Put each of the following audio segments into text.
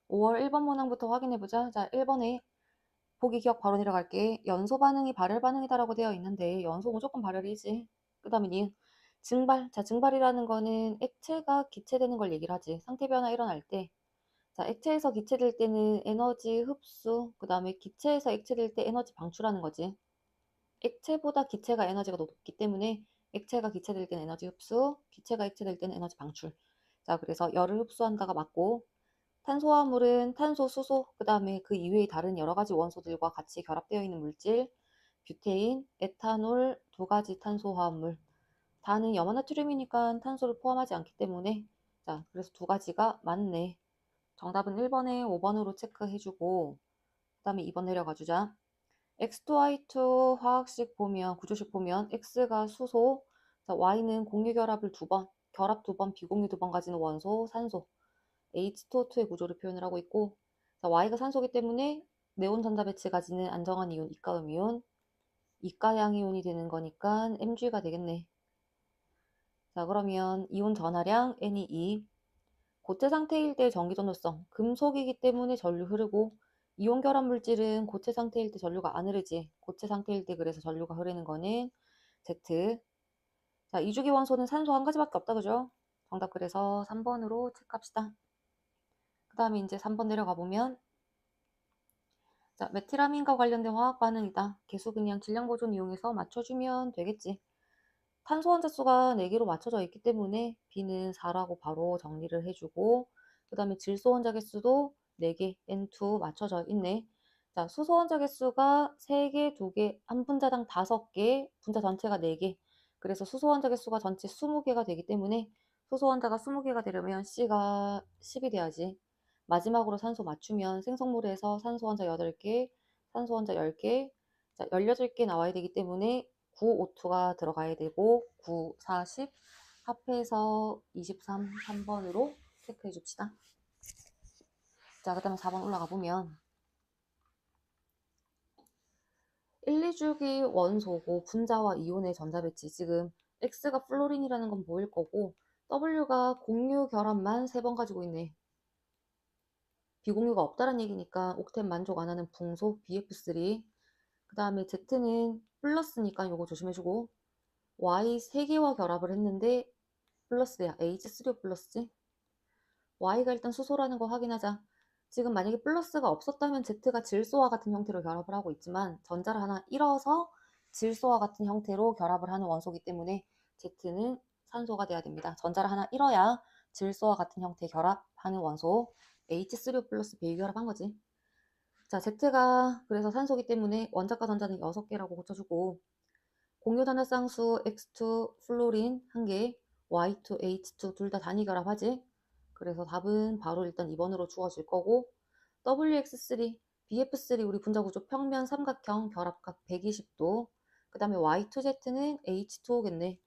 5월 1번 문항부터 확인해보자. 자, 1번에 보기 기억 바로 내려갈게. 연소 반응이 발열 반응이다라고 되어 있는데 연소 무조건 발열이지. 그 다음에 니은 증발. 자, 증발이라는 거는 액체가 기체되는 걸 얘기를 하지. 상태 변화 일어날 때. 자, 액체에서 기체될 때는 에너지 흡수, 그 다음에 기체에서 액체될 때 에너지 방출하는 거지. 액체보다 기체가 에너지가 높기 때문에 액체가 기체될 때는 에너지 흡수, 기체가 액체될 때는 에너지 방출. 자, 그래서 열을 흡수한다가 맞고, 탄소화물은 탄소, 수소, 그 다음에 그 이외의 다른 여러 가지 원소들과 같이 결합되어 있는 물질, 뷰테인, 에탄올, 두 가지 탄소화합물. 다는 염화나트륨이니까 탄소를 포함하지 않기 때문에, 자, 그래서 두 가지가 맞네. 정답은 1번에 5번으로 체크해주고, 그 다음에 2번 내려가 주자. X2Y2 화학식 보면, 구조식 보면, X가 수소, 자, Y는 공유결합을 두 번, 결합 두 번, 비공유 두 번 가지는 원소, 산소. H2O2의 구조를 표현을 하고 있고, 자, Y가 산소기 때문에 네온 전자 배치 가지는 안정한 이온, 이가음 이온, 이가양 이온이 되는 거니까 Mg가 되겠네. 자, 그러면 이온 전하량 N이 2. 고체 상태일 때 전기 전도성, 금속이기 때문에 전류 흐르고, 이온 결합 물질은 고체 상태일 때 전류가 안 흐르지. 고체 상태일 때 그래서 전류가 흐르는 거는 Z. 자, 이주기 원소는 산소 한 가지밖에 없다, 그죠? 정답 그래서 3번으로 체크합시다. 그 다음에 이제 3번 내려가 보면, 자, 메티라민과 관련된 화학 반응이다. 개수 그냥 질량 보존 이용해서 맞춰주면 되겠지. 탄소 원자 수가 4개로 맞춰져 있기 때문에 B는 4라고 바로 정리를 해주고, 그 다음에 질소 원자 개수도 4개, N2 맞춰져 있네. 자, 수소 원자 개수가 3개, 2개, 한 분자당 5개, 분자 전체가 4개. 그래서 수소 원자 개수가 전체 20개가 되기 때문에 수소 원자가 20개가 되려면 C가 10이 돼야지. 마지막으로 산소 맞추면 생성물에서 산소 원자 8개, 산소 원자 10개, 자, 18개 나와야 되기 때문에 9O2가 들어가야 되고 9, 40 합해서 23, 3번으로 체크해 줍시다. 자, 그 다음에 4번 올라가 보면 1, 2주기 원소고 분자와 이온의 전자 배치, 지금 X가 플로린이라는 건 보일 거고 W가 공유 결합만 3번 가지고 있네. 비공유가 없다는 얘기니까 옥텐 만족 안 하는 붕소 BF3. 그 다음에 Z는 플러스니까 요거 조심해주고, Y 3개와 결합을 했는데 플러스야. H3O 플러스지. Y가 일단 수소라는 거 확인하자. 지금 만약에 플러스가 없었다면 Z가 질소와 같은 형태로 결합을 하고 있지만 전자를 하나 잃어서 질소와 같은 형태로 결합을 하는 원소이기 때문에 Z는 산소가 돼야 됩니다. 전자를 하나 잃어야 질소와 같은 형태 결합하는 원소 H3O 플러스 비결합한 거지. 자, Z가 그래서 산소기 때문에 원자과 전자는 6개라고 고쳐주고, 공유단의 쌍수 X2 플로린 1개, Y2, H2 둘 다 단위 결합하지? 그래서 답은 바로 일단 2번으로 주어질 거고, WX3, BF3 우리 분자 구조 평면 삼각형 결합각 120도, 그 다음에 Y2Z는 H2O겠네.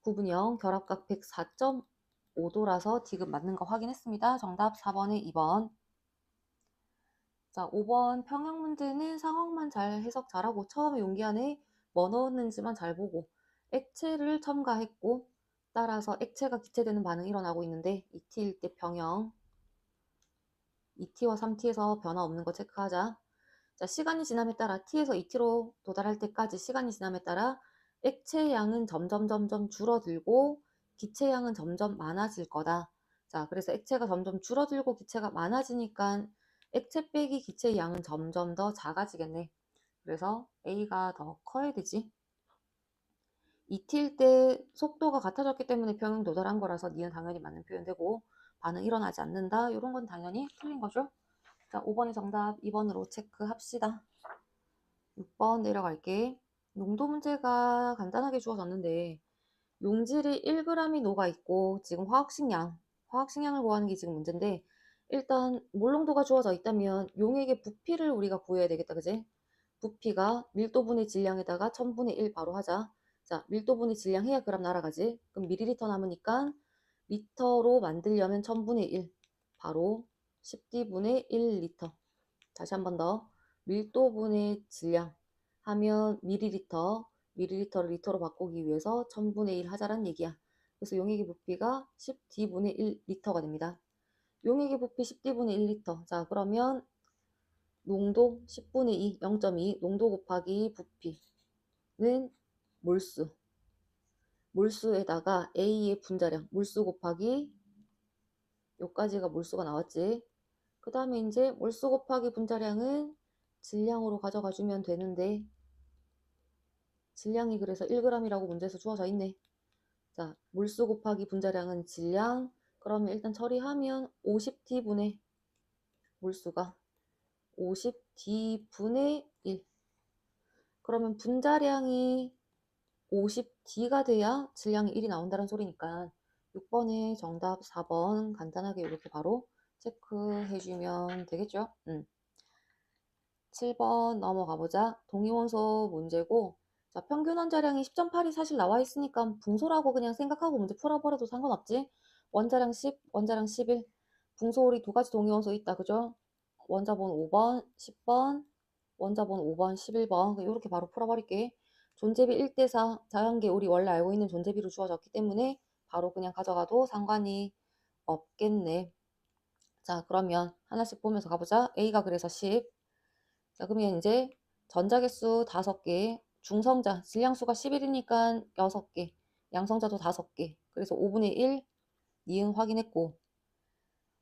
구분형 결합각 104.5도라서 디귿 맞는 거 확인했습니다. 정답 4번에 2번. 자, 5번 평형 문제는 상황만 잘 해석 잘하고 처음에 용기 안에 뭐 넣었는지만 잘 보고 액체를 첨가했고, 따라서 액체가 기체되는 반응이 일어나고 있는데 2T일 때 평형, 2T와 3T에서 변화 없는 거 체크하자. 자, 시간이 지남에 따라 T에서 2T로 도달할 때까지 시간이 지남에 따라 액체 양은 점점 줄어들고 기체 양은 점점 많아질 거다. 자, 그래서 액체가 점점 줄어들고 기체가 많아지니까 액체 빼기 기체의 양은 점점 더 작아지겠네. 그래서 A가 더 커야 되지. 2T일 때 속도가 같아졌기 때문에 평형 도달한 거라서 니은 당연히 맞는 표현되고 반응 일어나지 않는다. 이런 건 당연히 틀린 거죠. 자, 5번이 정답, 2번으로 체크합시다. 6번 내려갈게. 농도 문제가 간단하게 주어졌는데 용질이 1g이 녹아있고 지금 화학식량을 구하는 게 지금 문제인데, 일단 몰농도가 주어져 있다면 용액의 부피를 우리가 구해야 되겠다, 그지? 부피가 밀도분의 질량에다가 1000분의 1 바로 하자. 자, 밀도분의 질량 해야 그램 날아가지. 그럼 밀리리터 남으니까 리터로 만들려면 1000분의 1 바로 10D분의 1리터. 다시 한 번 더. 밀도분의 질량 하면 밀리리터를 리터로 바꾸기 위해서 1000분의 1 하자란 얘기야. 그래서 용액의 부피가 10D분의 1리터가 됩니다. 용액의 부피 10D분의 1리터. 자, 그러면 농도 10분의 2, 0.2, 농도 곱하기 부피는 몰수. 몰수에다가 A의 분자량, 몰수 곱하기 요까지가 몰수가 나왔지. 그 다음에 이제 몰수 곱하기 분자량은 질량으로 가져가 주면 되는데 질량이 그래서 1g이라고 문제에서 주어져 있네. 자, 몰수 곱하기 분자량은 질량. 그러면 일단 처리하면 50D분의 몰수가 50D분의 1. 그러면 분자량이 50D가 돼야 질량이 1이 나온다는 소리니까 6번에 정답 4번 간단하게 이렇게 바로 체크해주면 되겠죠? 7번 넘어가 보자. 동위원소 문제고, 자, 평균 원자량이 10.8이 사실 나와 있으니까 붕소라고 그냥 생각하고 문제 풀어버려도 상관없지. 원자량 10, 원자량 11. 붕소홀이 두 가지 동위원소 있다, 그죠? 원자번 5번, 10번, 원자번 5번, 11번. 이렇게 바로 풀어버릴게. 존재비 1대4, 자연계 우리 원래 알고 있는 존재비로 주어졌기 때문에 바로 그냥 가져가도 상관이 없겠네. 자, 그러면 하나씩 보면서 가보자. A가 그래서 10. 자, 그러면 이제 전자개수 5개, 중성자, 질량수가 11이니까 6개, 양성자도 5개. 그래서 5분의 1, 니은 확인했고,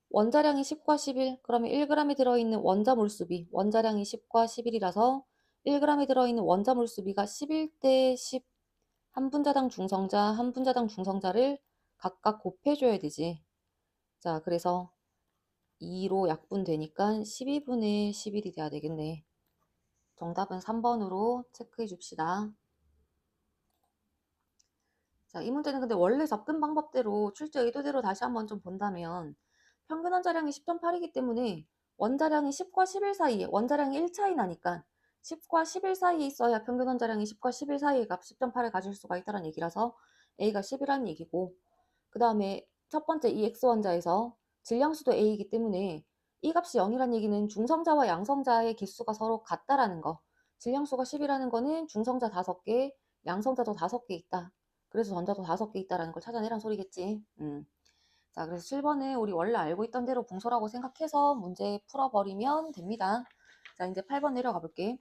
원자량이 10과 11, 그러면 1g에 들어있는 원자 몰수비, 원자량이 10과 11이라서 1g에 들어있는 원자 몰수비가 11대 10, 한 분자당 중성자, 한 분자당 중성자를 각각 곱해줘야 되지. 자, 그래서 2로 약분되니까 12분의 11이 돼야 되겠네. 정답은 3번으로 체크해 줍시다. 자, 이 문제는 근데 원래 접근 방법대로 출제 의도대로 다시 한번 좀 본다면 평균 원자량이 10.8이기 때문에 원자량이 10과 11 사이에 원자량이 1 차이 나니까 10과 11 사이에 있어야 평균 원자량이 10과 11 사이의 값 10.8을 가질 수가 있다는 얘기라서 A가 10이라는 얘기고, 그 다음에 첫 번째 이 X원자에서 질량수도 A이기 때문에 이 값이 0이라는 얘기는 중성자와 양성자의 개수가 서로 같다라는 거. 질량수가 10이라는 거는 중성자 5개, 양성자도 5개 있다. 그래서 전자도 5개 있다라는 걸 찾아내란 소리겠지. 자, 그래서 7번은 우리 원래 알고 있던 대로 붕소라고 생각해서 문제 풀어버리면 됩니다. 자, 이제 8번 내려가 볼게.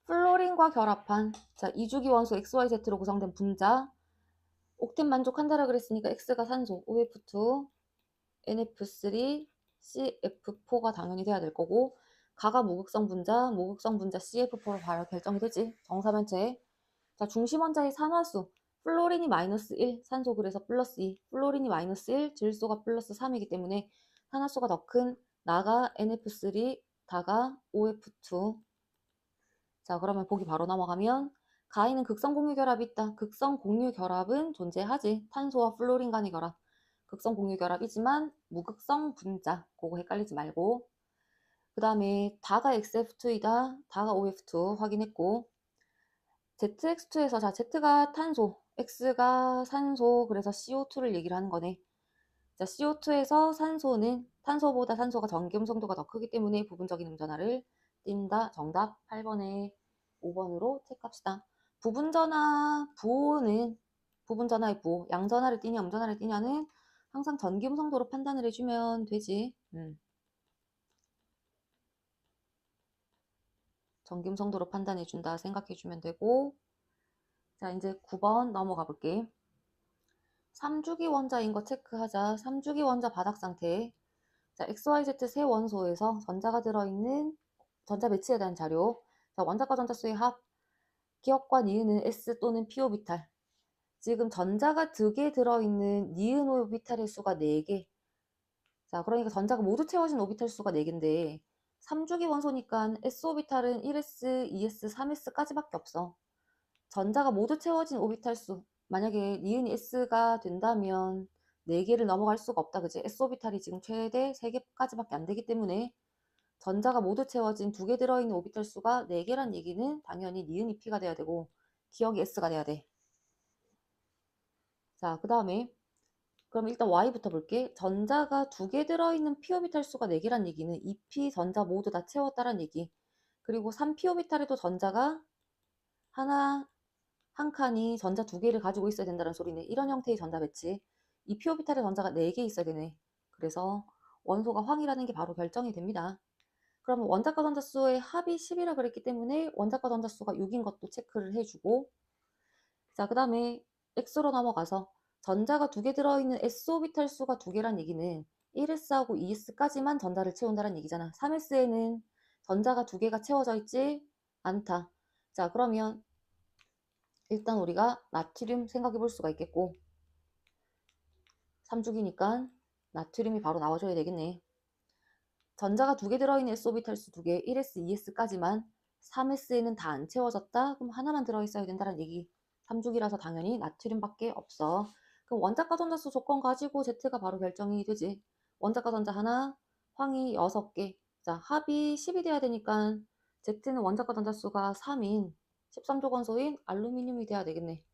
플로린과 결합한, 자, 이주기 원소 XYZ로 구성된 분자. 옥텐 만족한다라 그랬으니까 X가 산소, OF2, NF3, CF4가 당연히 돼야 될 거고, 가가 무극성 분자 CF4로 바로 결정이 되지. 정사면체. 자, 중심 원자의 산화수. 플로린이 마이너스 1, 산소 그래서 플러스 2, 플로린이 마이너스 1, 질소가 플러스 3이기 때문에 산화수가 더 큰 나가 NF3, 다가 OF2. 자, 그러면 보기 바로 넘어가면 가에는 극성 공유 결합이 있다. 극성 공유 결합은 존재하지. 탄소와 플로린 간의 결합. 극성 공유 결합이지만 무극성 분자. 그거 헷갈리지 말고. 그 다음에 다가 XF2이다. 다가 OF2 확인했고, ZX2에서 자, Z가 탄소, X가 산소, 그래서 CO2를 얘기를 하는 거네. 자, CO2에서 산소는 탄소보다 산소가 전기음성도가 더 크기 때문에 부분적인 음전하를 띈다. 정답 8번에 5번으로 체크합시다. 부분전하, 부호는 부분전하의 부호, 양전하를 띠냐 음전하를 띠냐는 항상 전기음성도로 판단을 해주면 되지. 전기음성도로 판단해준다 생각해주면 되고, 자, 이제 9번 넘어가 볼게. 3주기 원자인 거 체크하자. 3주기 원자 바닥 상태. 자, XYZ 세 원소에서 전자가 들어있는 전자 배치에 대한 자료. 자, 원자과 전자수의 합. 기억과 니은은 S 또는 p 오비탈. 지금 전자가 2개 들어있는 니은 오비탈의 수가 4개. 자, 그러니까 전자가 모두 채워진 오비탈 수가 4개인데 3주기 원소니까 S 오비탈은 1S, 2S, 3S까지밖에 없어. 전자가 모두 채워진 오비탈 수. 만약에 니은이 S가 된다면 4개를 넘어갈 수가 없다. 그지? S 오비탈이 지금 최대 3개까지밖에 안 되기 때문에 전자가 모두 채워진 2개 들어있는 오비탈 수가 4개란 얘기는 당연히 니은이 P가 돼야 되고 기억이 S가 돼야 돼. 자, 그 다음에 그럼 일단 Y부터 볼게. 전자가 2개 들어있는 P 오비탈 수가 4개란 얘기는 2P 전자 모두 다 채웠다란 얘기. 그리고 3P 오비탈에도 전자가 한 칸이 전자 2개를 가지고 있어야 된다는 소리네. 이런 형태의 전자 배치. 이 p 오비탈의 전자가 4개 있어야 되네. 그래서 원소가 황이라는 게 바로 결정이 됩니다. 그러면 원자과 전자수의 합이 10이라 그랬기 때문에 원자과 전자수가 6인 것도 체크를 해주고, 자, 그 다음에 X로 넘어가서 전자가 2개 들어있는 S오비탈 수가 2개란 얘기는 1S하고 2S까지만 전자를 채운다는 얘기잖아. 3S에는 전자가 2개가 채워져 있지 않다. 자, 그러면 일단 우리가 나트륨 생각해 볼 수가 있겠고, 3주기니까 나트륨이 바로 나와줘야 되겠네. 전자가 2개 들어있는 S오비탈 수 2개, 1S, 2S까지만 3S에는 다 안 채워졌다? 그럼 하나만 들어있어야 된다는 얘기. 3주기라서 당연히 나트륨밖에 없어. 그럼 원자과 전자수 조건 가지고 Z가 바로 결정이 되지. 원자과 전자 하나, 황이 6개. 자, 합이 10이 돼야 되니까 Z는 원자과 전자수가 3인 13조건소인 알루미늄이 돼야 되겠네.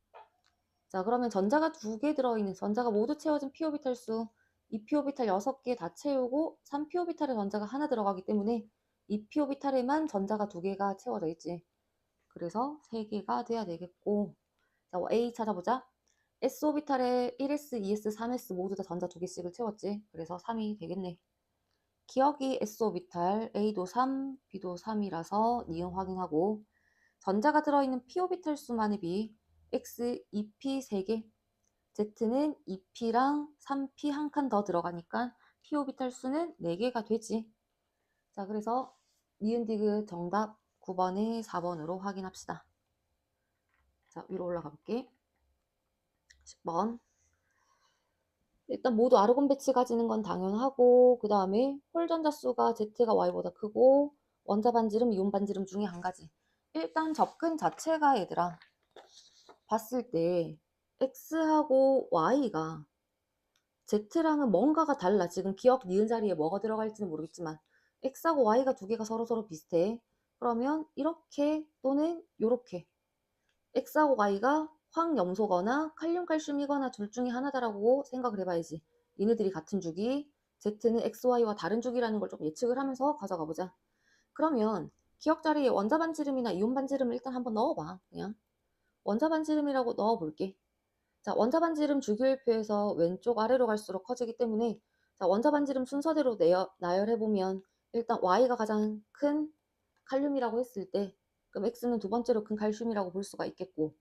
자, 그러면 전자가 2개 들어있는, 전자가 모두 채워진 p오비탈 수, 2p오비탈 6개 다 채우고 3p오비탈에 전자가 하나 들어가기 때문에 2p오비탈에만 전자가 2개가 채워져 있지. 그래서 3개가 돼야 되겠고, 자, A 찾아보자. S오비탈에 1s, 2s, 3s 모두 다 전자 2개씩을 채웠지. 그래서 3이 되겠네. 기억이 S오비탈, A도 3, B도 3이라서 니은 확인하고, 전자가 들어있는 p오비탈 수만의 비, X, 2p 3개, Z는 2p랑 3p 한 칸 더 들어가니까 p오비탈 수는 4개가 되지. 자, 그래서 니은디귿 정답 9번에 4번으로 확인합시다. 자, 위로 올라가 볼게. 10번. 일단 모두 아르곤 배치 가지는 건 당연하고, 그 다음에 홀 전자수가 Z가 Y보다 크고, 원자 반지름, 이온 반지름 중에 한 가지. 일단 접근 자체가 얘들아, 봤을 때 X하고 Y가 Z랑은 뭔가가 달라. 지금 기억 니은 자리에 뭐가 들어갈지는 모르겠지만 X하고 Y가 2개가 서로 비슷해. 그러면 이렇게 또는 이렇게 X하고 Y가 황염소거나 칼륨 칼슘이거나 둘 중에 하나다라고 생각을 해봐야지. 얘네들이 같은 주기, Z는 XY와 다른 주기라는 걸 좀 예측을 하면서 가져가 보자. 그러면 기억 자리에 원자 반지름이나 이온 반지름을 일단 한번 넣어봐. 그냥 원자 반지름이라고 넣어볼게. 자, 원자 반지름 주기율표에서 왼쪽 아래로 갈수록 커지기 때문에, 자, 원자 반지름 순서대로 나열해보면 일단 Y가 가장 큰 칼륨이라고 했을 때, 그럼 X는 두 번째로 큰 칼슘이라고 볼 수가 있겠고,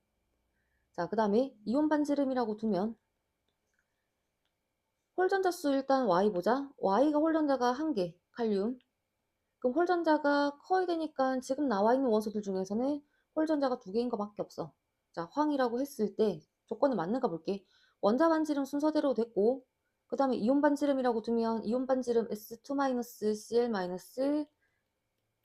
자, 그 다음에 이온 반지름이라고 두면 홀전자수 일단 Y 보자. Y가 홀전자가 1개, 칼륨. 그럼 홀전자가 커야 되니까 지금 나와 있는 원소들 중에서는 홀전자가 2개인 것밖에 없어. 자, 황이라고 했을 때 조건이 맞는가 볼게. 원자 반지름 순서대로 됐고, 그 다음에 이온 반지름이라고 두면 이온 반지름 S2-Cl-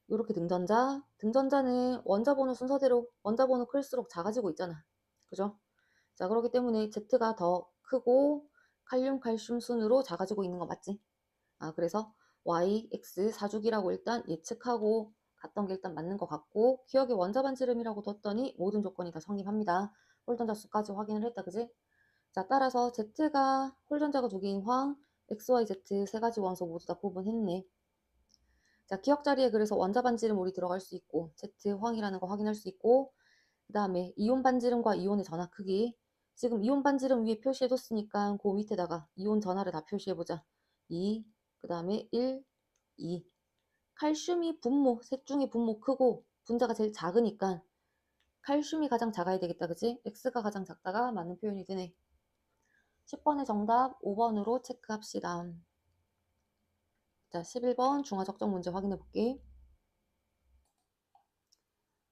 이렇게 등전자는 원자 번호 순서대로 원자 번호 클수록 작아지고 있잖아. 그죠? 자, 그렇기 때문에 Z가 더 크고 칼륨, 칼슘 순으로 작아지고 있는 거 맞지? 아, 그래서 Y, X 4주기라고 일단 예측하고 갔던 게 일단 맞는 것 같고, 기억에 원자 반지름이라고 뒀더니 모든 조건이 다 성립합니다. 홀전자 수까지 확인을 했다, 그지? 자, 따라서 Z가 홀전자가 2개인 황, X, Y, Z 세 가지 원소 모두 다 구분했네. 자, 기억 자리에 그래서 원자 반지름 우리 들어갈 수 있고, Z 황이라는 거 확인할 수 있고, 그 다음에 이온 반지름과 이온의 전하 크기. 지금 이온 반지름 위에 표시해뒀으니까 그 밑에다가 이온 전하를 다 표시해보자. 2, 그 다음에 1, 2. 칼슘이 분모, 셋 중에 분모 크고 분자가 제일 작으니까 칼슘이 가장 작아야 되겠다, 그치? X가 가장 작다가 맞는 표현이 되네. 10번의 정답 5번으로 체크합시다. 자, 11번 중화적정 문제 확인해 볼게.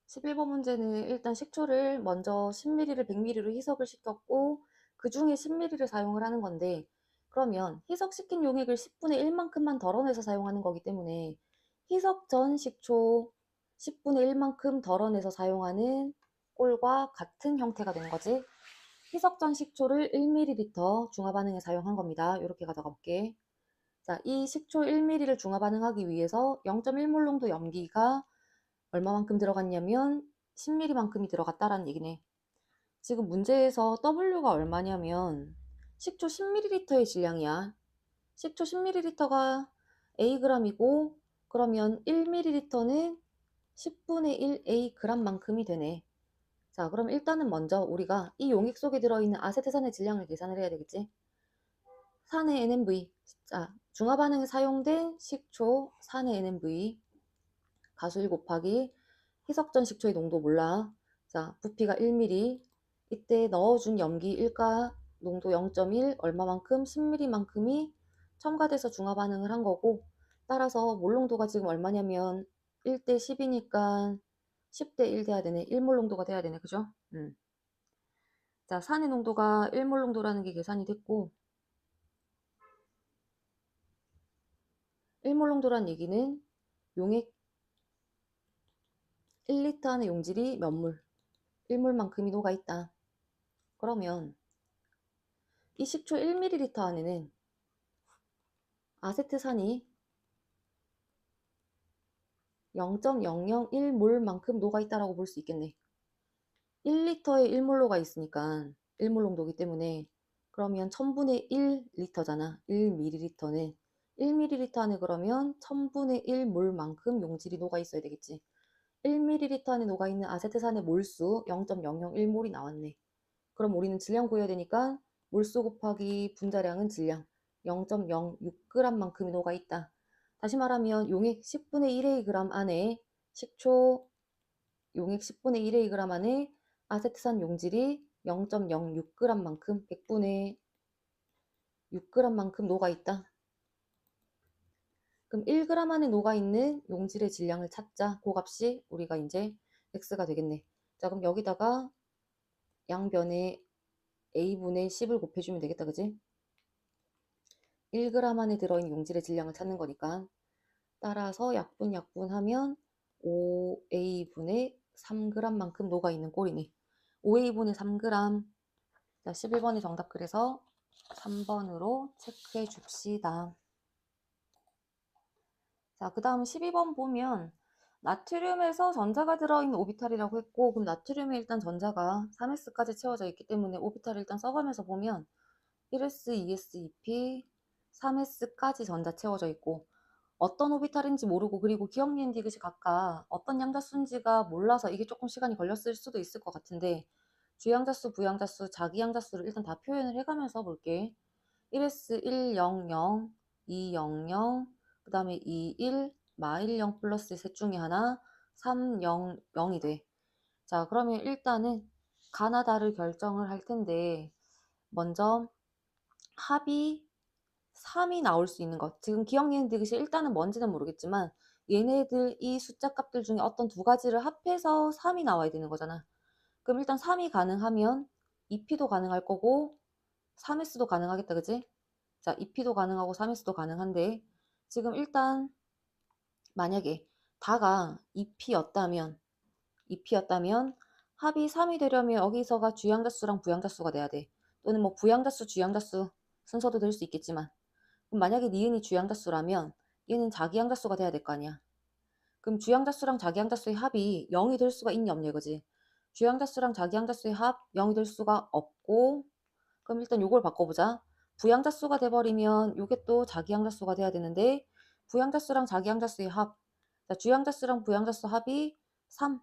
11번 문제는 일단 식초를 먼저 10ml를 100ml로 희석을 시켰고, 그 중에 10ml를 사용을 하는 건데, 그러면 희석시킨 용액을 10분의 1만큼만 덜어내서 사용하는 거기 때문에 희석 전 식초 10분의 1만큼 덜어내서 사용하는 꼴과 같은 형태가 되는 거지. 희석 전 식초를 1ml 중화 반응에 사용한 겁니다. 이렇게 가져가 볼게. 자, 이 식초 1ml를 중화 반응하기 위해서 0.1몰 농도 염기가 얼마만큼 들어갔냐면 10ml만큼이 들어갔다라는 얘기네. 지금 문제에서 W가 얼마냐면 식초 10ml의 질량이야. 식초 10ml가 Ag이고, 그러면 1ml는 10분의 1 Ag만큼이 되네. 자, 그럼 일단은 먼저 우리가 이 용액 속에 들어있는 아세트산의 질량을 계산을 해야 되겠지. 산의 NMV. 자, 중화 반응에 사용된 식초 산의 NMV 가수 1 곱하기 희석전 식초의 농도 몰라. 자, 부피가 1ml. 이때 넣어준 염기 1가 농도 0.1 얼마만큼? 10ml만큼이 첨가돼서 중화 반응을 한 거고, 따라서 몰 농도가 지금 얼마냐면 1대 10이니까 10대 1 돼야 되네. 1몰 농도가 돼야 되네. 그죠? 자, 산의 농도가 1몰 농도라는 게 계산이 됐고, 1몰 농도란 얘기는 용액 1리터 안에 용질이 몇 몰? 1몰만큼이 녹아있다. 그러면 이 식초 1ml 안에는 아세트산이 0.001몰만큼 녹아있다라고 볼 수 있겠네. 1리터에 1몰로가 있으니까 1몰 농도이기 때문에, 그러면 1000분의 1리터잖아. 1ml는 1ml 안에 그러면 1000분의 1몰만큼 용질이 녹아있어야 되겠지. 1ml 안에 녹아있는 아세트산의 몰수 0.001몰이 나왔네. 그럼 우리는 질량 구해야 되니까 몰수 곱하기 분자량은 질량 0.06g만큼이 녹아있다. 다시 말하면 용액 10분의 1의 g 안에 식초 용액 10분의 1의 g 안에 아세트산 용질이 0.06g만큼 100분의 6g만큼 녹아있다. 그럼 1g 안에 녹아있는 용질의 질량을 찾자. 그 값이 우리가 이제 x가 되겠네. 자, 그럼 여기다가 양변에 a분의 10을 곱해주면 되겠다. 그지? 1g 안에 들어있는 용질의 질량을 찾는 거니까, 따라서 약분하면 5a분의 3g만큼 녹아있는 꼴이네. 5a분의 3g. 자, 11번이 정답. 그래서 3번으로 체크해 줍시다. 자, 그 다음 12번 보면 나트륨에서 전자가 들어있는 오비탈이라고 했고, 그럼 나트륨에 일단 전자가 3s까지 채워져 있기 때문에 오비탈을 일단 써가면서 보면 1s, 2s, 2p, 3s까지 전자 채워져 있고, 어떤 오비탈인지 모르고 그리고 기억 니은 디귿이 각각 어떤 양자수인지가 몰라서 이게 조금 시간이 걸렸을 수도 있을 것 같은데, 주양자수, 부양자수, 자기양자수를 일단 다 표현을 해가면서 볼게. 1s 100, 200, 그 다음에 21, -10 플러스 셋 중에 하나 300이 돼. 자, 그러면 일단은 가나다를 결정을 할 텐데, 먼저 합이 3이 나올 수 있는 것. 지금 기억 니은 디귿이 일단은 뭔지는 모르겠지만 얘네들 이 숫자 값들 중에 어떤 두 가지를 합해서 3이 나와야 되는 거잖아. 그럼 일단 3이 가능하면 2p도 가능할 거고 3s도 가능하겠다. 그지? 자, 2p도 가능하고 3s도 가능한데, 지금 일단 만약에 다가 2p였다면 합이 3이 되려면 여기서가 주양자수랑 부양자수가 돼야 돼. 또는 뭐 부양자수, 주양자수 순서도 될 수 있겠지만, 그럼 만약에 니은이 주양자수라면 얘는 자기양자수가 돼야 될 거 아니야. 그럼 주양자수랑 자기양자수의 합이 0이 될 수가 있냐 없냐 이거지. 주양자수랑 자기양자수의 합 0이 될 수가 없고, 그럼 일단 요걸 바꿔보자. 부양자수가 돼버리면 요게 또 자기양자수가 돼야 되는데, 부양자수랑 자기양자수의 합. 자, 주양자수랑 부양자수 합이 3.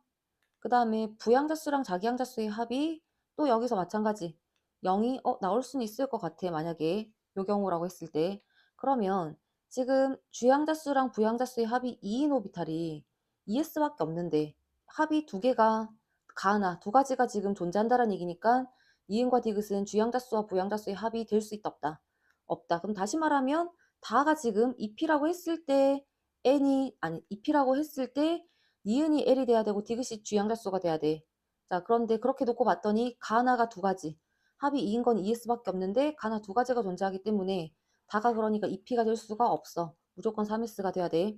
그 다음에 부양자수랑 자기양자수의 합이 또 여기서 마찬가지 0이 나올 수는 있을 것 같아. 만약에 요 경우라고 했을 때. 그러면 지금 주양자수랑 부양자수의 합이 2인 오비탈이 2s밖에 없는데 합이 두 개가 가나 두 가지가 지금 존재한다는 얘기니까 니은과 디귿은 주양자수와 부양자수의 합이 될 수 있다 없다? 없다. 그럼 다시 말하면 다가 지금 2p라고 했을 때 n이 아니 2p라고 했을 때 니은이 l이 돼야 되고 디귿이 주양자수가 돼야 돼. 자, 그런데 그렇게 놓고 봤더니 가나가 두 가지. 합이 2인 건 ES밖에 없는데 가나 두 가지가 존재하기 때문에 다가 그러니까 2p가 될 수가 없어. 무조건 3s가 돼야 돼.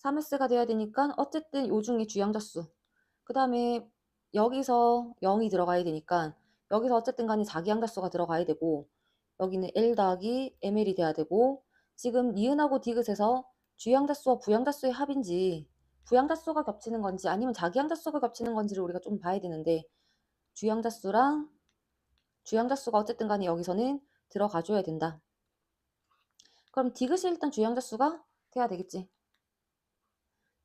3s가 돼야 되니까 어쨌든 요 중에 주양자수. 그 다음에 여기서 0이 들어가야 되니까 여기서 어쨌든 간에 자기양자수가 들어가야 되고, 여기는 L 더하기 ML이 돼야 되고, 지금 니은하고 디귿에서 주양자수와 부양자수의 합인지 부양자수가 겹치는 건지 아니면 자기양자수가 겹치는 건지를 우리가 좀 봐야 되는데, 주양자수랑 주양자수가 어쨌든 간에 여기서는 들어가줘야 된다. 그럼 디귿이 일단 주양자수가 돼야 되겠지.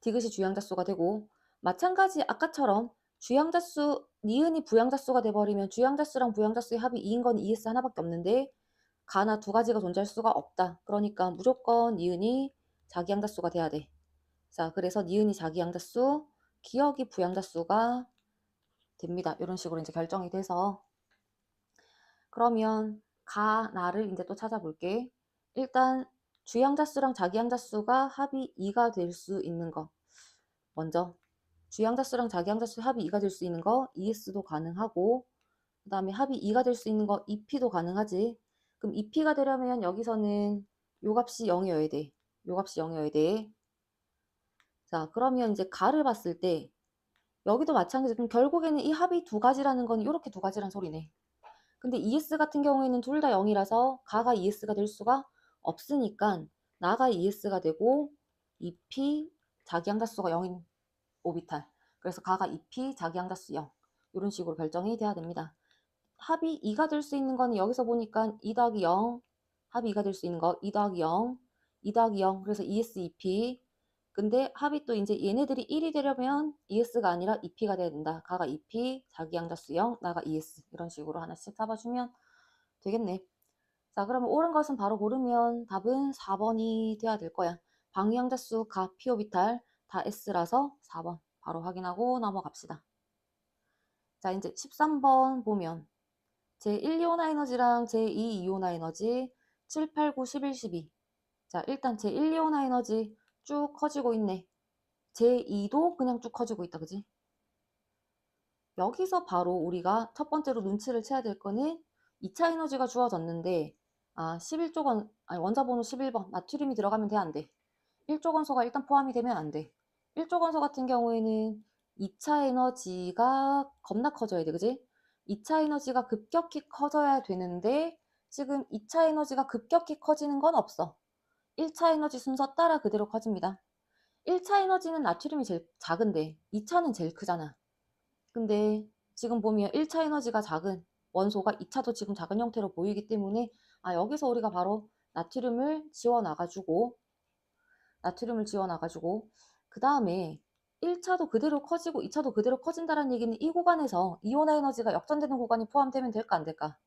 디귿이 주양자수가 되고, 마찬가지 아까처럼 주양자수, 니은이 부양자수가 돼버리면 주양자수랑 부양자수의 합이 2인 건 ES 하나밖에 없는데 가나 두 가지가 존재할 수가 없다. 그러니까 무조건 니은이 자기양다수가 돼야 돼. 자, 그래서 니은이 자기양다수, 기억이 부양다수가 됩니다. 이런 식으로 이제 결정이 돼서 그러면 가나를 이제 또 찾아볼게. 일단 주양자수랑 자기양자수가 합이 2가 될 수 있는 거. 먼저 주양자수랑 자기양자수 합이 2가 될 수 있는 거 ES도 가능하고 그 다음에 합이 2가 될 수 있는 거 EP도 가능하지. 그럼 EP가 되려면 여기서는 요 값이 0이어야 돼. 요 값이 0이어야 돼. 자, 그러면 이제 가를 봤을 때 여기도 마찬가지. 그럼 결국에는 이 합이 두 가지라는 건 이렇게 두 가지란 소리네. 근데 ES 같은 경우에는 둘 다 0이라서 가가 ES가 될 수가 없으니까 나가 ES가 되고 EP 자기양다수가 0인 오비탈. 그래서 가가 EP 자기양다수 0. 이런 식으로 결정이 돼야 됩니다. 합이 2가 될 수 있는 거는 여기서 보니까 2 더하기 0 합이 2가 될 수 있는 거 2 더하기 0 2 더하기 0 그래서 ES, EP 근데 합이 또 이제 얘네들이 1이 되려면 ES가 아니라 EP가 돼야 된다. 가가 EP, 자기양다수 0, 나가 ES 이런 식으로 하나씩 잡아주면 되겠네. 자, 그러면 옳은 것은 바로 고르면 답은 4번이 돼야 될 거야. 방위양자수 가 P오비탈 다 S라서 4번 바로 확인하고 넘어갑시다. 자, 이제 13번 보면 제1이온화 에너지랑 제2이온화 에너지 7, 8, 9, 11, 12. 자, 일단 제1이온화 에너지 쭉 커지고 있네. 제2도 그냥 쭉 커지고 있다. 그지? 여기서 바로 우리가 첫 번째로 눈치를 채야 될 거는 2차 에너지가 주어졌는데 11조 아니 원자번호 11번 나트륨이 들어가면 돼? 안 돼? 1조 건소가 일단 포함이 되면 안 돼. 1조 건소 같은 경우에는 2차 에너지가 겁나 커져야 돼. 그지? 2차 에너지가 급격히 커져야 되는데 지금 2차 에너지가 급격히 커지는 건 없어. 1차 에너지 순서 따라 그대로 커집니다. 1차 에너지는 나트륨이 제일 작은데 2차는 제일 크잖아. 근데 지금 보면 1차 에너지가 작은 원소가 2차도 지금 작은 형태로 보이기 때문에 여기서 우리가 바로 나트륨을 지워놔가지고 그 다음에 1차도 그대로 커지고 2차도 그대로 커진다는 얘기는 이 구간에서 이온화 에너지가 역전되는 구간이 포함되면 될까 안 될까?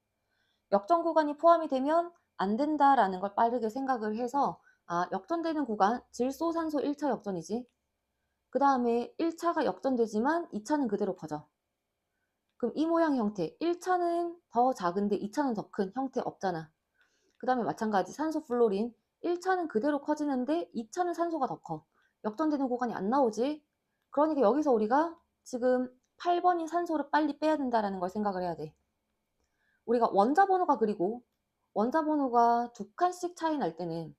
역전 구간이 포함이 되면 안 된다라는 걸 빠르게 생각을 해서 역전되는 구간 질소산소 1차 역전이지. 그 다음에 1차가 역전되지만 2차는 그대로 커져. 그럼 이 모양 형태 1차는 더 작은데 2차는 더 큰 형태 없잖아. 그 다음에 마찬가지 산소 플로린 1차는 그대로 커지는데 2차는 산소가 더 커. 역전되는 구간이 안 나오지. 그러니까 여기서 우리가 지금 8번인 산소를 빨리 빼야 된다는 걸 생각을 해야 돼. 우리가 원자번호가 그리고 원자번호가 두 칸씩 차이 날 때는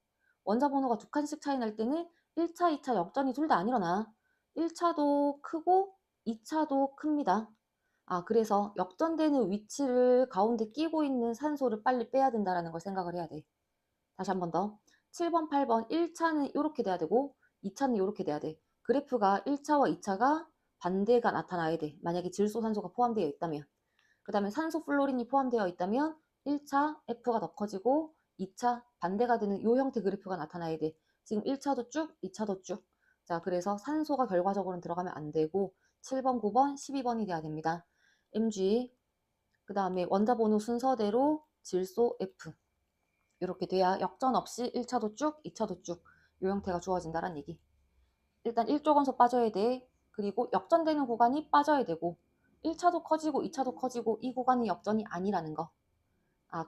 1차, 2차 역전이 둘 다 안 일어나. 1차도 크고 2차도 큽니다. 그래서 역전되는 위치를 가운데 끼고 있는 산소를 빨리 빼야 된다는 걸 생각을 해야 돼. 다시 한 번 더. 7번, 8번 1차는 이렇게 돼야 되고 2차는 이렇게 돼야 돼. 그래프가 1차와 2차가 반대가 나타나야 돼. 만약에 질소, 산소가 포함되어 있다면. 그 다음에 산소, 플로린이 포함되어 있다면 1차 F가 더 커지고 2차 반대가 되는 이 형태 그래프가 나타나야 돼. 지금 1차도 쭉, 2차도 쭉. 자, 그래서 산소가 결과적으로는 들어가면 안 되고 7번, 9번, 12번이 돼야 됩니다. Mg, 그 다음에 원자번호 순서대로 질소 F. 이렇게 돼야 역전 없이 1차도 쭉, 2차도 쭉 이 형태가 주어진다는 얘기. 일단 1조 건소 빠져야 돼. 그리고 역전되는 구간이 빠져야 되고 1차도 커지고 2차도 커지고 이 구간이 역전이 아니라는 거.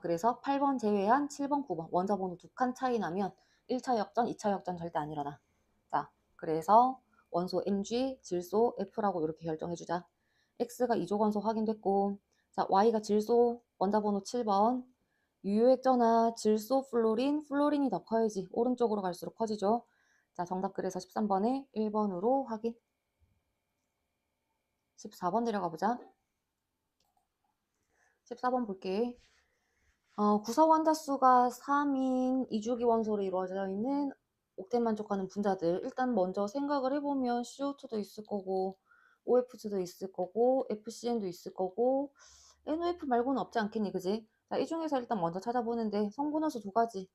그래서 8번 제외한 7번, 9번 원자번호 두 칸 차이 나면 1차 역전, 2차 역전 절대 안 일어나. 자, 그래서 원소 Mg, 질소 F라고 이렇게 결정해주자. X가 2조 건소 확인됐고 자, Y가 질소 원자번호 7번 유효액전화 질소 플로린이 더 커야지. 오른쪽으로 갈수록 커지죠. 자, 정답 그래서 13번에 1번으로 확인. 14번 내려가 보자. 14번 볼게. 구성 원자수가 3인 이주기 원소로 이루어져 있는 옥텐 만족하는 분자들. 일단 먼저 생각을 해보면 CO2도 있을 거고 OF2도 있을 거고 FCN도 있을 거고 NOF 말고는 없지 않겠니, 그지? 자, 이 중에서 일단 먼저 찾아보는데 성분원소 두 가지.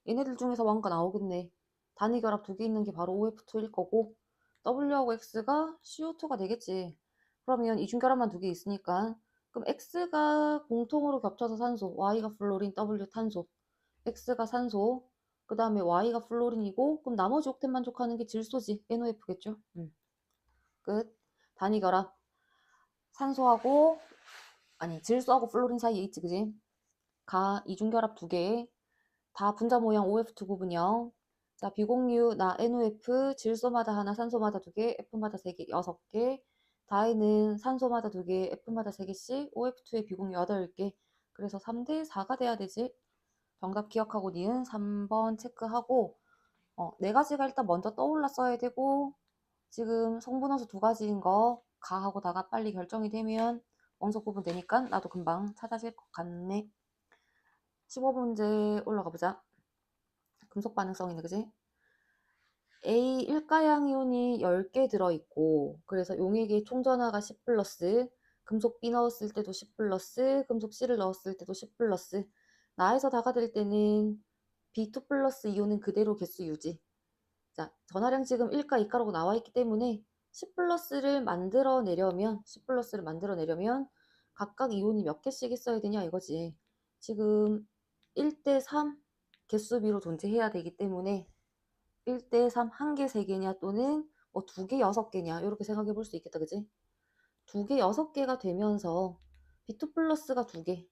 얘네들 중에서 뭔가 나오겠네. 단위 결합 두 개 있는 게 바로 OF2일 거고 W하고 X가 CO2가 되겠지. 그러면 이중 결합만 두 개 있으니까 그럼 X가 공통으로 겹쳐서 산소, Y가 플로린, W 탄소. X가 산소, 그 다음에 Y가 플로린이고, 그럼 나머지 옥텟 만족하는 게 질소지. NOF겠죠? 끝. 단위 결합. 산소하고, 아니, 질소하고 플로린 사이에 있지, 그지? 이중결합 2개. 다 분자 모양 OF2 구분형. 자, 비공유, 나 NOF, 질소마다 하나, 산소마다 2개, F마다 3개, 6개. 다에는 산소마다 2개, F마다 3개씩, OF2에 비공유 8개. 그래서 3대 4가 돼야 되지. 정답 기억하고 니은 3번 체크하고, 4가지가 일단 먼저 떠올랐어야 되고, 지금 성분원소 2가지인 거 가하고 다가 빨리 결정이 되면 원소 구분 되니까 나도 금방 찾아질 것 같네. 15문제 올라가 보자. 금속 반응성이네, 그지? A 일가양이온이 10개 들어있고, 그래서 용액의 총전하가 10 플러스, 금속 B 넣었을 때도 10 플러스, 금속 C를 넣었을 때도 10 플러스, 나에서 다가 될 때는 B2 플러스 이온은 그대로 개수 유지. 자, 전하량 지금 1가 2가라고 나와 있기 때문에 10 플러스를 만들어내려면 각각 이온이 몇 개씩 있어야 되냐 이거지. 지금 1대 3 개수비로 존재해야 되기 때문에 1대 3 1개 3개냐 또는 뭐 2개 6개냐 이렇게 생각해 볼 수 있겠다, 그지? 2개 6개가 되면서 B2 플러스가 2개,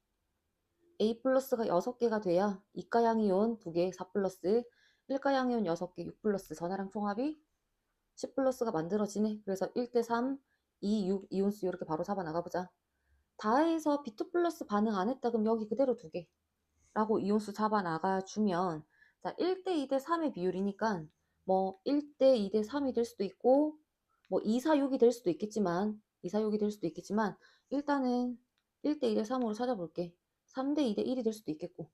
A 플러스가 6개가 돼야 이가양이온 2개 4 플러스, 1가양이온 6개 6 플러스 전하량 총합이 10 플러스가 만들어지네. 그래서 1대 3, 2, 6 이온수 이렇게 바로 잡아 나가보자. 다해서 B2 플러스 반응 안 했다 그럼 여기 그대로 2개 라고 이온수 잡아 나가주면, 자, 1대 2대 3의 비율이니까 뭐 1대 2대 3이 될 수도 있고 뭐 2, 4, 6이 될 수도 있겠지만 일단은 1대 2대 3으로 찾아볼게. 3대 2대 1이 될 수도 있겠고.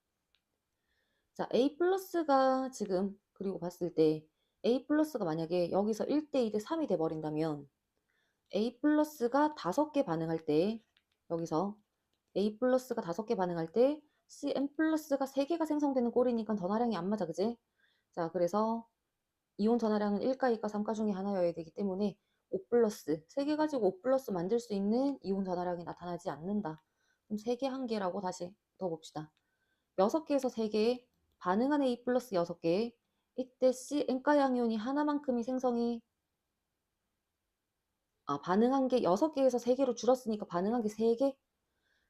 자, A 플러스가 지금 그리고 봤을 때 A 플러스가 만약에 여기서 1대 2대 3이 돼버린다면 A 플러스가 5개 반응할 때 여기서 A 플러스가 5개 반응할 때 CN 플러스가 3개가 생성되는 꼴이니까 전하량이 안 맞아, 그지? 자, 그래서 이온 전하량은 1가, 2가, 3가 중에 하나여야 되기 때문에 5 플러스, 3개 가지고 5 플러스 만들 수 있는 이온 전하량이 나타나지 않는다. 그럼 3개, 1개라고 다시 넣어봅시다. 6개에서 3개, 반응하는 A 플러스 6개, 이때 C, N가 양이온이 하나만큼이 반응한 게 6개에서 3개로 줄었으니까 반응한 게 3개.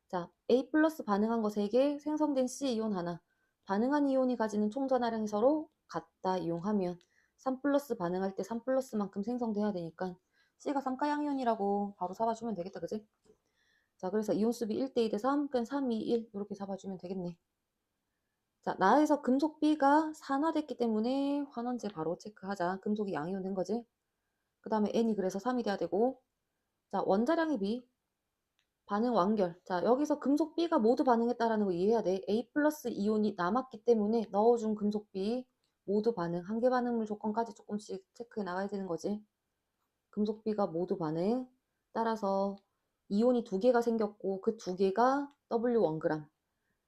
자, A 플러스 반응한 거 3개, 생성된 C 이온 하나. 반응한 이온이 가지는 총 전하량이 서로 같다 이용하면 3 플러스 반응할 때 3 플러스만큼 생성돼야 되니까 C가 3가양 이온이라고 바로 잡아주면 되겠다, 그지? 자, 그래서 이온 수비 1대 2대 3, 그냥 3, 2, 1 이렇게 잡아주면 되겠네. 자, 나에서 금속 B가 산화됐기 때문에 환원제 바로 체크하자. 금속이 양이온 된 거지. 그 다음에 N이 그래서 3이 돼야 되고, 자, 원자량이 B, 반응 완결. 자, 여기서 금속 B가 모두 반응했다라는 거 이해해야 돼. A 플러스 이온이 남았기 때문에 넣어준 금속 B 모두 반응, 한계 반응물 조건까지 조금씩 체크해 나가야 되는 거지. 금속 B가 모두 반응. 따라서 이온이 2개가 생겼고 그 2개가 W1g.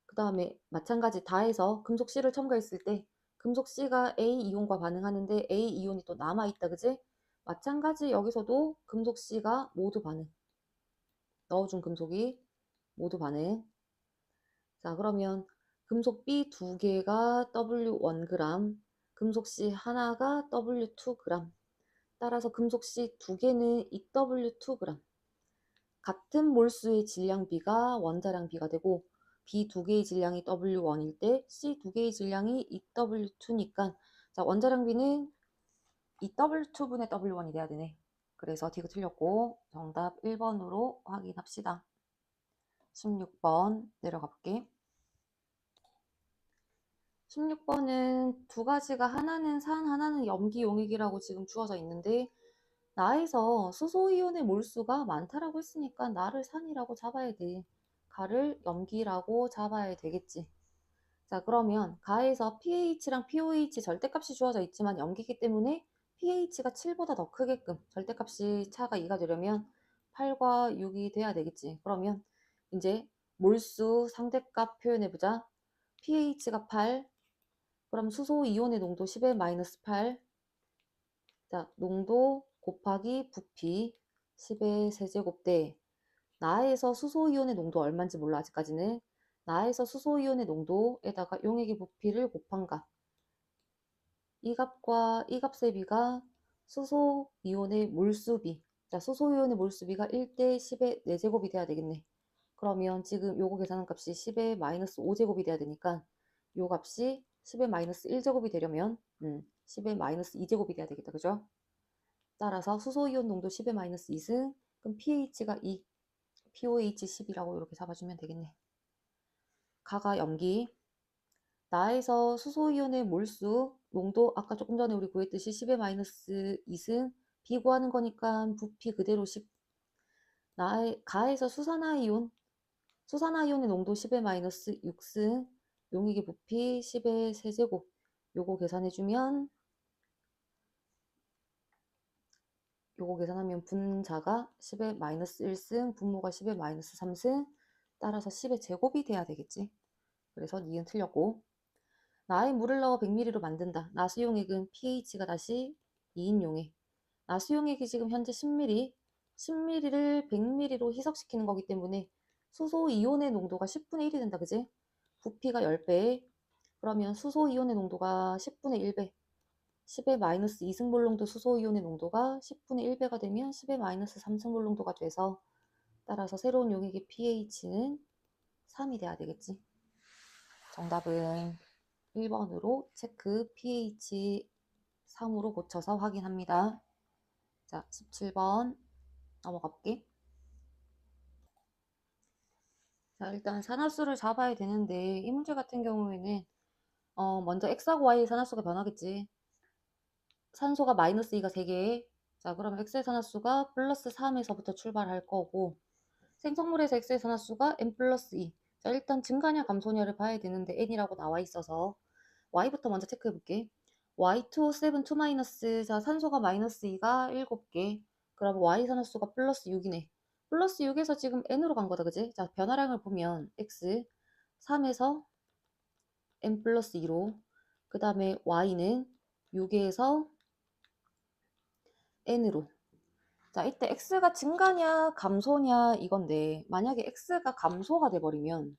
그 다음에 마찬가지 다해서 금속 C를 첨가했을 때 금속 C가 A 이온과 반응하는데 A 이온이 또 남아있다, 그지? 마찬가지 여기서도 금속 C가 모두 반응. 넣어준 금속이 모두 반응. 자, 그러면 금속 B 2개가 W1g, 금속 C 하나가 W2g. 따라서 금속 C 2개는 EW2g. 같은 몰수의 질량 B가 원자량 B가 되고 B 2개의 질량이 W1일 때 C 2개의 질량이 EW2니까, 자, 원자량 B는 EW2분의 W1이 돼야 되네. 그래서 D가 틀렸고 정답 1번으로 확인합시다. 16번 내려가 볼게. 16번은 2가지가 하나는 산, 하나는 염기 용액이라고 지금 주어져 있는데 나에서 수소이온의 몰수가 많다라고 했으니까 나를 산이라고 잡아야 돼. 가를 염기라고 잡아야 되겠지. 자, 그러면 가에서 pH랑 pOH 절대값이 주어져 있지만 염기이기 때문에 pH가 7보다 더 크게끔 절대값이 차가 2가 되려면 8과 6이 돼야 되겠지. 그러면 이제 몰수 상대값 표현해보자. pH가 8, 그럼 수소 이온의 농도 10의 마이너스 8. 자, 농도 곱하기 부피 10의 세제곱 대 나에서 수소 이온의 농도 얼마인지 몰라 아직까지는. 나에서 수소이온의 농도에다가 용액의 부피를 곱한 값. 이 값과 이 값의 비가 수소이온의 몰수비. 자, 수소이온의 몰수비가 1대 10의 4제곱이 돼야 되겠네. 그러면 지금 요거 계산한 값이 10의 마이너스 5제곱이 돼야 되니까 요 값이 10의 마이너스 1제곱이 되려면 10의 마이너스 2제곱이 돼야 되겠다. 그죠? 따라서 수소이온 농도 10의 마이너스 2승, 그럼 pH가 2, pOH 10이라고 이렇게 잡아주면 되겠네. 가가 염기. 나에서 수소이온의 몰수 농도 아까 조금 전에 우리 구했듯이 10의 마이너스 2승 비 구하는 거니까 부피 그대로 10. 가에서 수산화이온의 농도 10의 마이너스 6승 용액의 부피 10의 세제곱. 요거 계산해주면 분자가 10의 마이너스 1승 분모가 10의 마이너스 3승 따라서 10의 제곱이 돼야 되겠지. 그래서 니은 틀렸고, 나의 물을 넣어 100ml로 만든다. 나수용액은 pH가 다시 2인 용액. 나수용액이 지금 현재 10ml, 10ml를 100ml로 희석시키는 거기 때문에 수소이온의 농도가 10분의 1이 된다. 그지? 부피가 10배. 그러면 수소이온의 농도가 10분의 1배. 10의 마이너스 2승몰 농도 수소이온의 농도가 10분의 1배가 되면 10의 마이너스 3승몰 농도가 돼서 따라서 새로운 용액의 pH는 3이 돼야 되겠지. 정답은 1번으로 체크 pH 3으로 고쳐서 확인합니다. 자, 17번 넘어가 볼게. 자, 일단 산화수를 잡아야 되는데 이 문제 같은 경우에는 먼저 X하고 Y의 산화수가 변하겠지. 산소가 마이너스 2가 3개. 자, 그러면 X의 산화수가 플러스 3에서부터 출발할 거고 생성물에서 X의 산화수가 N 플러스 2. 자, 일단 증가냐 감소냐를 봐야 되는데 N이라고 나와 있어서 Y부터 먼저 체크해 볼게. Y2, 7, 2 마이너스. 자, 산소가 마이너스 2가 7개. 그럼 Y 산화수가 플러스 6이네. 플러스 6에서 지금 N으로 간 거다, 그지? 자, 변화량을 보면 X 3에서 N 플러스 2로. 그 다음에 Y는 6에서 N으로. 자, 이때 X가 증가냐 감소냐 이건데 만약에 X가 감소가 돼버리면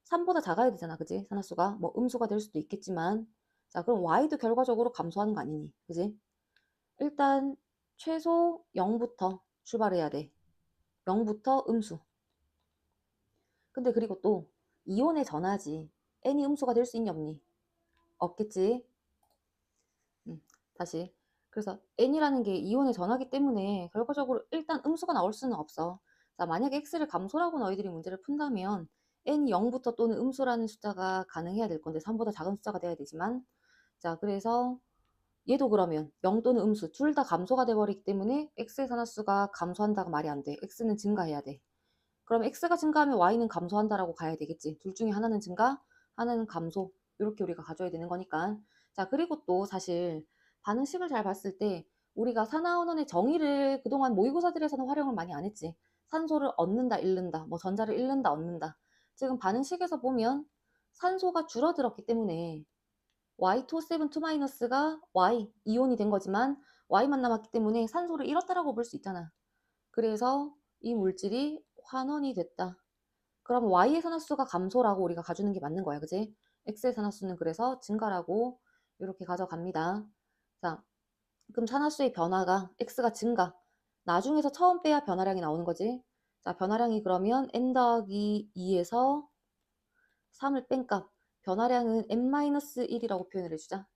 3보다 작아야 되잖아. 그지? 산화수가 뭐 음수가 될 수도 있겠지만 자, 그럼 Y도 결과적으로 감소하는 거 아니니? 그지? 일단 최소 0부터 출발해야 돼. 0부터 음수. 근데 그리고 또 이온의 전하지. N이 음수가 될 수 있니 없니? 없겠지? 다시. 그래서 N이라는 게 이온의 전하기 때문에 결과적으로 일단 음수가 나올 수는 없어. 자, 만약에 X를 감소라고 너희들이 문제를 푼다면 N이 0부터 또는 음수라는 숫자가 가능해야 될 건데 3보다 작은 숫자가 돼야 되지만 자, 그래서 얘도 그러면 0 또는 음수 둘 다 감소가 돼버리기 때문에 X의 산화수가 감소한다가 말이 안 돼. X는 증가해야 돼. 그럼 X가 증가하면 Y는 감소한다라고 가야 되겠지. 둘 중에 하나는 증가, 하나는 감소. 이렇게 우리가 가져야 되는 거니까. 자, 그리고 또 사실 반응식을 잘 봤을 때 우리가 산화원원의 정의를 그동안 모의고사들에서는 활용을 많이 안 했지. 산소를 얻는다, 잃는다, 뭐 전자를 잃는다, 얻는다. 지금 반응식에서 보면 산소가 줄어들었기 때문에 Y2O7 2-가 Y, 이온이 된 거지만 Y만 남았기 때문에 산소를 잃었다라고 볼 수 있잖아. 그래서 이 물질이 환원이 됐다. 그럼 Y의 산화수가 감소라고 우리가 가주는 게 맞는 거야. 그지? X의 산화수는 그래서 증가라고 이렇게 가져갑니다. 자, 그럼 산화수의 변화가 X가 증가. 나중에서 처음 빼야 변화량이 나오는 거지. 자, 변화량이 그러면 N 더하기 2에서 3을 뺀 값. 변화량은 N-1이라고 표현을 해주자.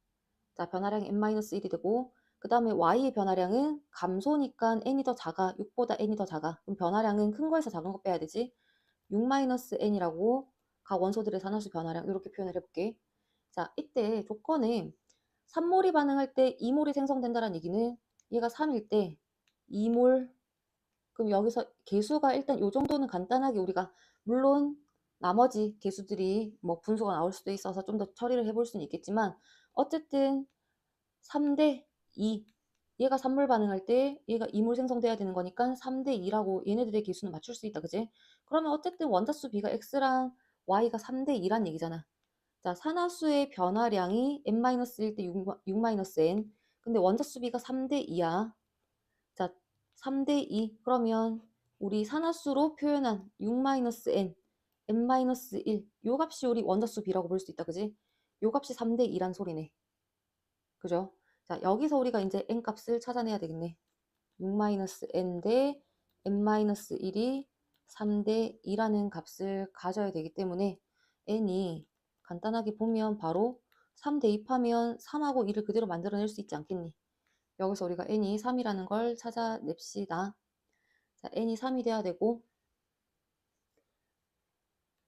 자, 변화량이 N-1이 되고 그 다음에 Y의 변화량은 감소니까 N이 더 작아. 6보다 N이 더 작아. 그럼 변화량은 큰 거에서 작은 거 빼야 되지. 6-N이라고 각 원소들의 산화수 변화량 이렇게 표현을 해볼게. 자, 이때 조건에 3몰이 반응할 때 2몰이 생성된다는 얘기는 얘가 3일 때 2몰. 그럼 여기서 개수가 일단 요 정도는 간단하게 우리가 물론 나머지 개수들이 뭐 분수가 나올 수도 있어서 좀 더 처리를 해볼 수는 있겠지만 어쨌든 3대 2 얘가 3몰 반응할 때 얘가 2몰 생성돼야 되는 거니까 3대 2라고 얘네들의 개수는 맞출 수 있다. 그지? 그러면 어쨌든 원자수 B가 X랑 Y가 3대 2란 얘기잖아. 자, 산화수의 변화량이 N-1 때 6-N. 근데 원자수 B가 3대 2야. 자, 3대 2. 그러면 우리 산화수로 표현한 6-n, n-1, 요 값이 우리 원자수 B라고 볼 수 있다, 그지? 요 값이 3대 2란 소리네. 그죠? 자, 여기서 우리가 이제 n 값을 찾아내야 되겠네. 6-n 대 n-1이 3대 2라는 값을 가져야 되기 때문에 n이 간단하게 보면 바로 3 대입하면 3하고 2를 그대로 만들어낼 수 있지 않겠니? 여기서 우리가 n이 3이라는 걸 찾아냅시다. 자, n이 3이 돼야 되고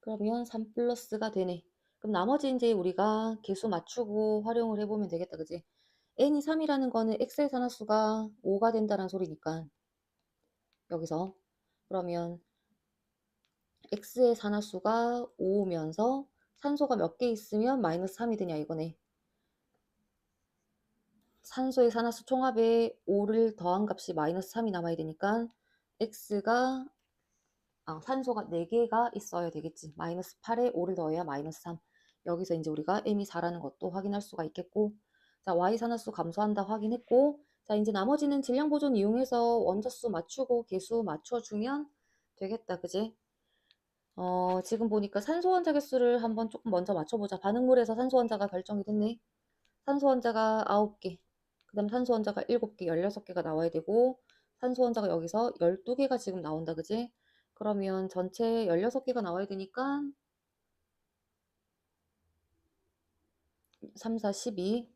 그러면 3 플러스가 되네. 그럼 나머지 이제 우리가 개수 맞추고 활용을 해보면 되겠다, 그지? n이 3이라는 거는 x의 산화수가 5가 된다는 소리니까 여기서 그러면 x의 산화수가 5면서 산소가 몇 개 있으면 마이너스 3이 되냐 이거네. 산소의 산화수 총합에 5를 더한 값이 마이너스 3이 남아야 되니까 x가 산소가 4개가 있어야 되겠지. 마이너스 8에 5를 더해야 마이너스 3. 여기서 이제 우리가 m이 4라는 것도 확인할 수가 있겠고 자 y 산화수 감소한다 확인했고 자 이제 나머지는 질량 보존 이용해서 원자수 맞추고 개수 맞춰주면 되겠다. 그지? 지금 보니까 산소 원자 개수를 한번 조금 먼저 맞춰보자. 반응물에서 산소 원자가 결정이 됐네. 산소 원자가 9개, 그 다음 산소 원자가 7개, 16개가 나와야 되고 산소 원자가 여기서 12개가 지금 나온다. 그지? 그러면 전체 16개가 나와야 되니까 3, 4, 12,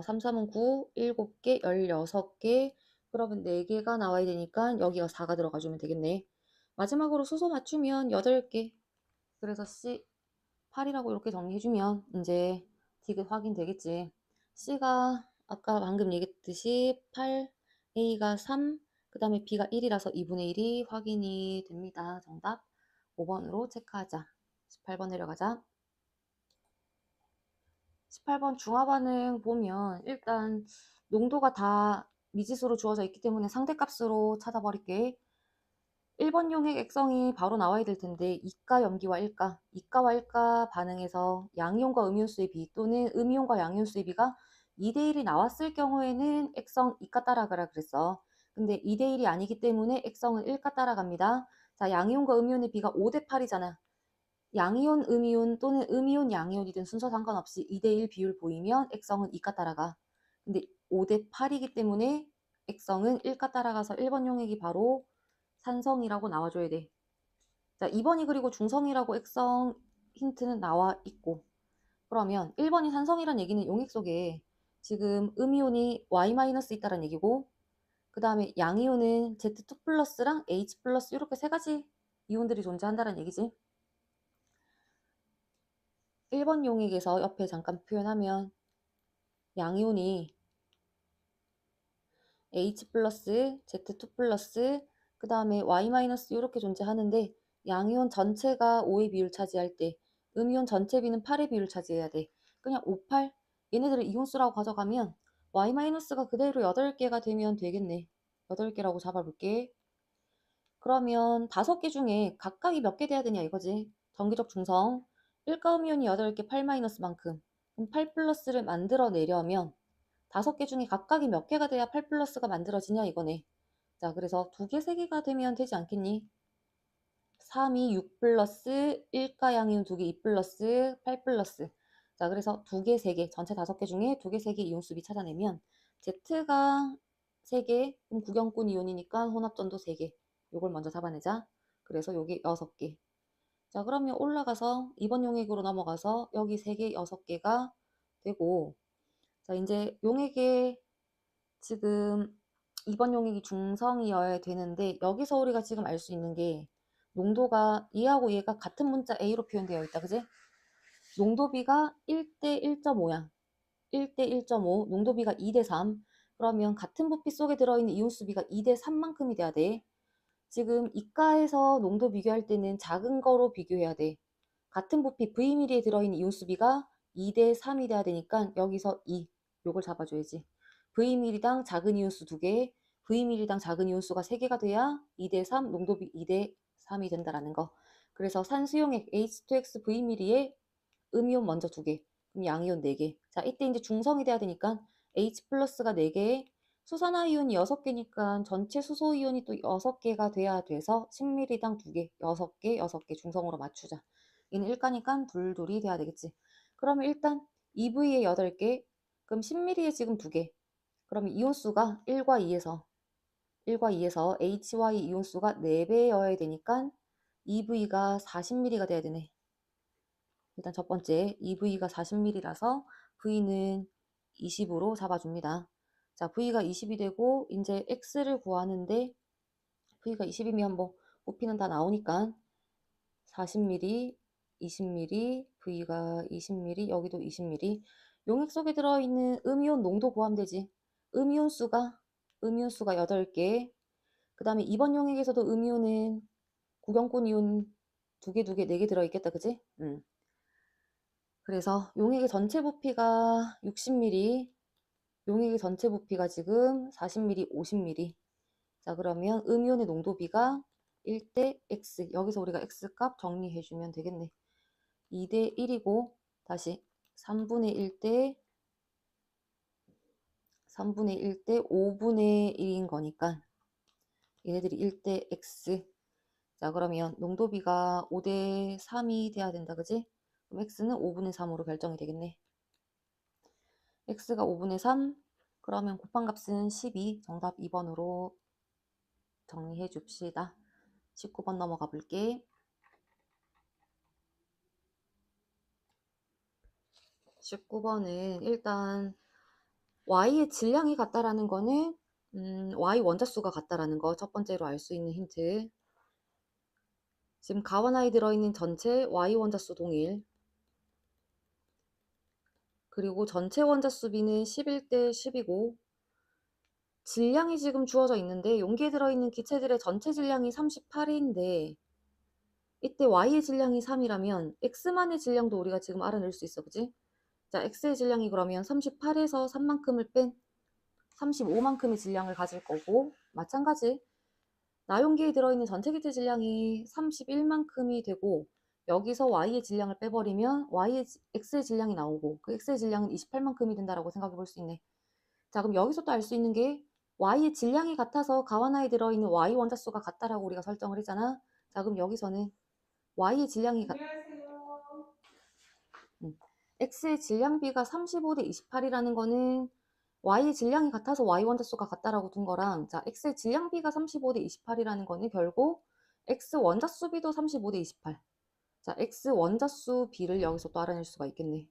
3, 3은 9, 7개, 16개, 그러면 4개가 나와야 되니까 여기가 4가 들어가주면 되겠네. 마지막으로 수소 맞추면 8개. 그래서 C 8이라고 이렇게 정리해주면 이제 디귿 확인되겠지. C가 아까 방금 얘기했듯이 8, A가 3, 그 다음에 B가 1이라서 2분의 1이 확인이 됩니다. 정답 5번으로 체크하자. 18번 내려가자. 18번 중화반응 보면 일단 농도가 다 미지수로 주어져 있기 때문에 상대값으로 찾아버릴게. 1번 용액 액성이 바로 나와야 될 텐데 이가 염기와 일가, 이가와 일가 반응에서 양이온과 음이온수의 비 또는 음이온과 양이온수의 비가 2대1이 나왔을 경우에는 액성 이가 따라가라 그랬어. 근데 2대1이 아니기 때문에 액성은 일가 따라갑니다. 자, 양이온과 음이온의 비가 5대8이잖아. 양이온, 음이온 또는 음이온, 양이온이든 순서 상관없이 2대1 비율 보이면 액성은 이가 따라가. 근데 5대8이기 때문에 액성은 1가 따라가서 1번 용액이 바로 산성이라고 나와줘야 돼. 자, 2번이 그리고 중성이라고 액성 힌트는 나와 있고 그러면 1번이 산성이란 얘기는 용액 속에 지금 음이온이 Y- 있다는 얘기고 그 다음에 양이온은 Z2 플러스랑 H 플러스 이렇게 세 가지 이온들이 존재한다는 얘기지. 1번 용액에서 옆에 잠깐 표현하면 양이온이 H 플러스, Z2 플러스, 그 다음에 Y 마이너스 이렇게 존재하는데 양이온 전체가 5의 비율 차지할 때 음이온 전체 비는 8의 비율 차지해야 돼. 그냥 5, 8 얘네들을 이온수라고 가져가면 Y 마이너스가 그대로 8개가 되면 되겠네. 8개라고 잡아볼게. 그러면 5개 중에 각각이 몇 개 돼야 되냐 이거지. 전기적 중성 1가음이온이 8개 8 마이너스만큼 그럼 8 플러스를 만들어내려면 5개 중에 각각이 몇 개가 돼야 8 플러스가 만들어지냐 이거네. 자, 그래서 2개, 3개가 되면 되지 않겠니? 3이 6 플러스 1가 양이온 2개 2 플러스 8 플러스. 자, 그래서 2개, 3개, 전체 5개 중에 2개, 3개 이온수비 찾아내면 Z가 3개, 그럼 구경꾼 이온이니까 혼합전도 3개. 요걸 먼저 잡아내자. 그래서 여기 6개. 자, 그러면 올라가서 2번 용액으로 넘어가서 여기 3개, 6개가 되고 자, 이제 용액의 지금 2번 용액이 중성이어야 되는데 여기서 우리가 지금 알 수 있는 게 농도가 얘하고 얘가 같은 문자 A로 표현되어 있다. 그지? 농도비가 1대 1.5야. 1대 1.5, 농도비가 2대 3. 그러면 같은 부피 속에 들어있는 이온수비가 2대 3만큼이 돼야 돼. 지금 이가에서 농도 비교할 때는 작은 거로 비교해야 돼. 같은 부피 Vml에 들어있는 이온수비가 2대 3이 돼야 되니까 여기서 2, 요걸 잡아줘야지. Vml당 작은 이온수 2개, Vml당 작은 이온수가 3개가 돼야 2대 3, 농도비 2대 3이 된다라는 거. 그래서 산수용액 H2X Vml에 음이온 먼저 2개, 그럼 양이온 4개. 자, 이때 이제 중성이 돼야 되니까 H 플러스가 4개, 수산화이온이 6개니까 전체 수소이온이 또 6개가 돼야 돼서 10ml당 2개, 6개, 6개 중성으로 맞추자. 얘는 1가니까 둘둘이 돼야 되겠지. 그러면 일단 EV에 8개, 그럼 10ml에 지금 2개. 그러면 이온수가 1과 2에서 HY 이온수가 4배여야 되니까 EV가 40ml가 돼야 되네. 일단 첫 번째 EV가 40ml라서 V는 20으로 잡아줍니다. 자, V가 20이 되고 이제 X를 구하는데 V가 20이면 뭐 부피는 다 나오니까 40ml, 20ml, V가 20ml, 여기도 20ml. 용액 속에 들어있는 음이온 농도 구하면 되지. 음이온수가 8개. 그 다음에 이번 용액에서도 음이온은 구경권 이온 2개, 2개, 4개 들어있겠다, 그지? 그래서 용액의 전체 부피가 60ml, 용액의 전체 부피가 지금 40ml, 50ml. 자, 그러면 음이온의 농도비가 1대 X. 여기서 우리가 X값 정리해주면 되겠네. 2대 1이고, 다시 3분의 1대 5분의 1인 거니까 얘네들이 1대 X. 자, 그러면 농도비가 5대 3이 돼야 된다, 그지? 그럼 X는 5분의 3으로 결정이 되겠네. X가 5분의 3, 그러면 곱한 값은 12, 정답 2번으로 정리해 줍시다. 19번 넘어가 볼게. 19번은 일단 Y의 질량이 같다라는 거는 Y 원자수가 같다라는 거 첫 번째로 알 수 있는 힌트. 지금 가와나에 들어있는 전체 Y 원자수 동일, 그리고 전체 원자수 B는 11대 10이고 질량이 지금 주어져 있는데 용기에 들어있는 기체들의 전체 질량이 38인데 이때 Y의 질량이 3이라면 X만의 질량도 우리가 지금 알아낼 수 있어, 그지? 자, X의 질량이 그러면 38에서 3만큼을 뺀 35만큼의 질량을 가질 거고, 마찬가지 나용기에 들어있는 전체 기체 질량이 31만큼이 되고 여기서 Y의 질량을 빼버리면 X의 질량이 나오고 그 X의 질량은 28만큼이 된다라고 생각해 볼 수 있네. 자, 그럼 여기서 또 알 수 있는 게 Y의 질량이 같아서 가와나에 들어있는 Y 원자수가 같다라고 우리가 설정을 했잖아. 자, 그럼 여기서는 Y의 질량이 X의 질량비가 35대 28이라는 거는 Y의 질량이 같아서 Y 원자수가 같다라고 둔 거랑, 자, X의 질량비가 35대 28이라는 거는 결국 X 원자수비도 35대 28. 자, X 원자수 비를 여기서 또 알아낼 수가 있겠네.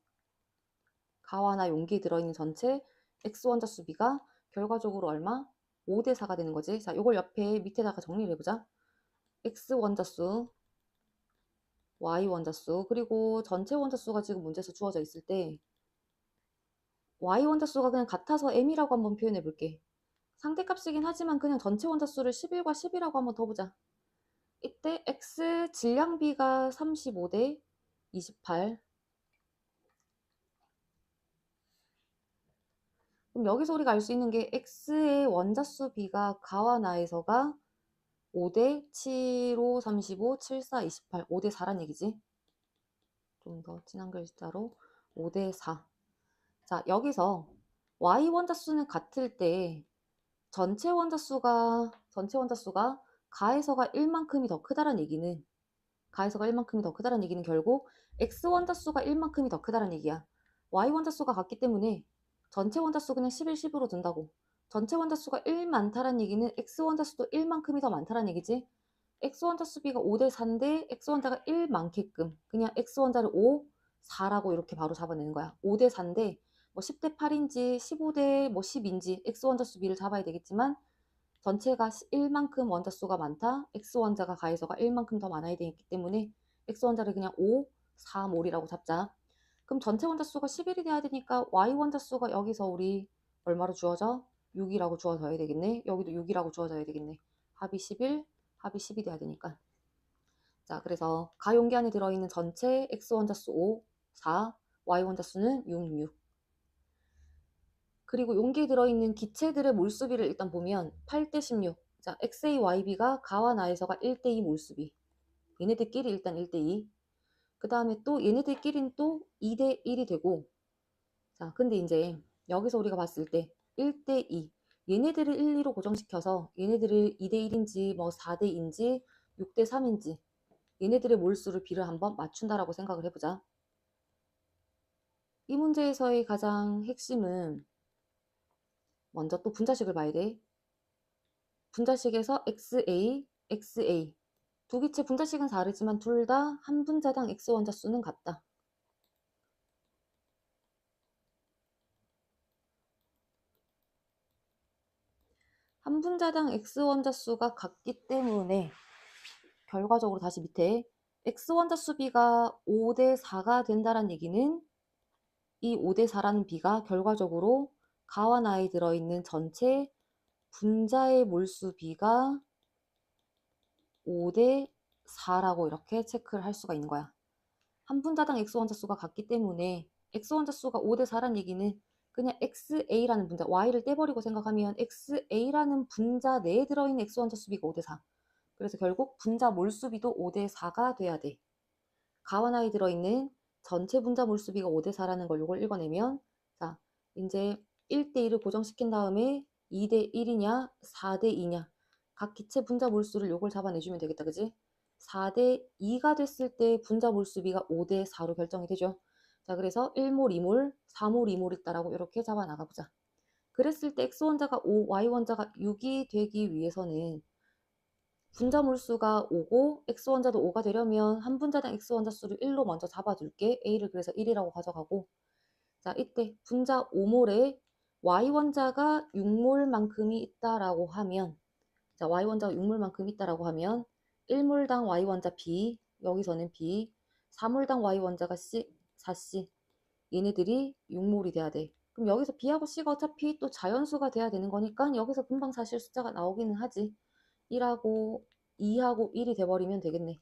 가와나 용기에 들어있는 전체 X 원자수 비가 결과적으로 얼마? 5대 4가 되는 거지. 자, 요걸 옆에 밑에다가 정리를 해보자. X 원자수, Y 원자수, 그리고 전체 원자수가 지금 문제에서 주어져 있을 때 Y 원자수가 그냥 같아서 M이라고 한번 표현해 볼게. 상대값이긴 하지만 그냥 전체 원자수를 11과 10이라고 한번 더 보자. 이때 X 질량비가 35대 28. 그럼 여기서 우리가 알 수 있는 게 X의 원자수 비가 가와 나에서가 5대 7, 5, 35, 7, 4, 28, 5대 4란 얘기지. 좀 더 진한 글자로 5대 4. 자, 여기서 Y 원자수는 같을 때 전체 원자수가 가에서가 1만큼이 더 크다란 얘기는 결국 X 원자수가 1만큼이 더 크다란 얘기야. Y 원자수가 같기 때문에 전체 원자수 그냥 11, 10으로 둔다고. 전체 원자수가 1 많다란 얘기는 X 원자수도 1만큼이 더 많다란 얘기지. X 원자수 비가 5대 4인데 X 원자가 1 많게끔 그냥 X 원자를 5, 4라고 이렇게 바로 잡아내는 거야. 5대 4인데 뭐 10대 8인지 15대 뭐 10인지 X 원자수 비를 잡아야 되겠지만 전체가 1만큼 원자수가 많다. X 원자가 가해서가 1만큼 더 많아야 되기 때문에 X 원자를 그냥 5, 4, 몰이라고 잡자. 그럼 전체 원자수가 11이 돼야 되니까 Y 원자수가 여기서 우리 얼마로 주어져? 6이라고 주어져야 되겠네. 여기도 6이라고 주어져야 되겠네. 합이 11, 합이 10이 돼야 되니까. 자, 그래서 가용기 안에 들어있는 전체 X 원자수 5, 4, Y 원자수는 6, 6. 그리고 용기에 들어있는 기체들의 몰수비를 일단 보면 8대 16. 자, XAYB가 가와 나에서가 1대2 몰수비. 얘네들끼리 일단 1대2. 그 다음에 또 얘네들끼리는 또 2대1이 되고, 자, 근데 이제 여기서 우리가 봤을 때 1대2. 얘네들을 1, 2로 고정시켜서 얘네들을 2대 1인지 뭐 4대 2인지 6대 3인지 얘네들의 몰수를 비를 한번 맞춘다라고 생각을 해보자. 이 문제에서의 가장 핵심은 먼저 또 분자식을 봐야 돼. 분자식에서 XA, XA 두 기체 분자식은 다르지만 둘 다 한 분자당 X 원자 수는 같다. 한 분자당 X 원자 수가 같기 때문에 결과적으로 다시 밑에 X 원자 수 비가 5대 4가 된다는 얘기는 이 5대 4라는 비가 결과적으로 가와 나에 들어있는 전체 분자의 몰수 비가 5대 4라고 이렇게 체크를 할 수가 있는 거야. 한 분자당 X 원자 수가 같기 때문에 X 원자 수가 5대 4라는 얘기는 그냥 XA라는 분자, Y를 떼버리고 생각하면 XA라는 분자 내에 들어있는 X 원자 수비가 5대 4. 그래서 결국 분자 몰수비도 5대 4가 돼야 돼. 가와 나에 들어있는 전체 분자 몰수비가 5대 4라는 걸 요걸 읽어내면 자, 이제 1대 1을 고정시킨 다음에 2대 1이냐 4대 2냐 각 기체 분자 몰수를 요걸 잡아내주면 되겠다. 그지? 4대 2가 됐을 때 분자 몰수비가 5대 4로 결정이 되죠. 자, 그래서 1몰, 2몰, 4몰, 2몰 있다라고 이렇게 잡아 나가보자. 그랬을 때 X 원자가 5, Y 원자가 6이 되기 위해서는 분자 몰수가 5고 X 원자도 5가 되려면 한 분자당 X 원자 수를 1로 먼저 잡아둘게. A를 그래서 1이라고 가져가고 자, 이때 분자 5몰에 Y 원자가 6몰만큼이 있다라고 하면 자, Y 원자가 6몰만큼 있다라고 하면 1몰당 Y 원자 B, 여기서는 B, 4몰당 Y 원자가 C, 4C 얘네들이 6몰이 돼야 돼. 그럼 여기서 B하고 C가 어차피 또 자연수가 돼야 되는 거니까 여기서 금방 사실 숫자가 나오기는 하지. 1하고 2하고 1이 돼버리면 되겠네.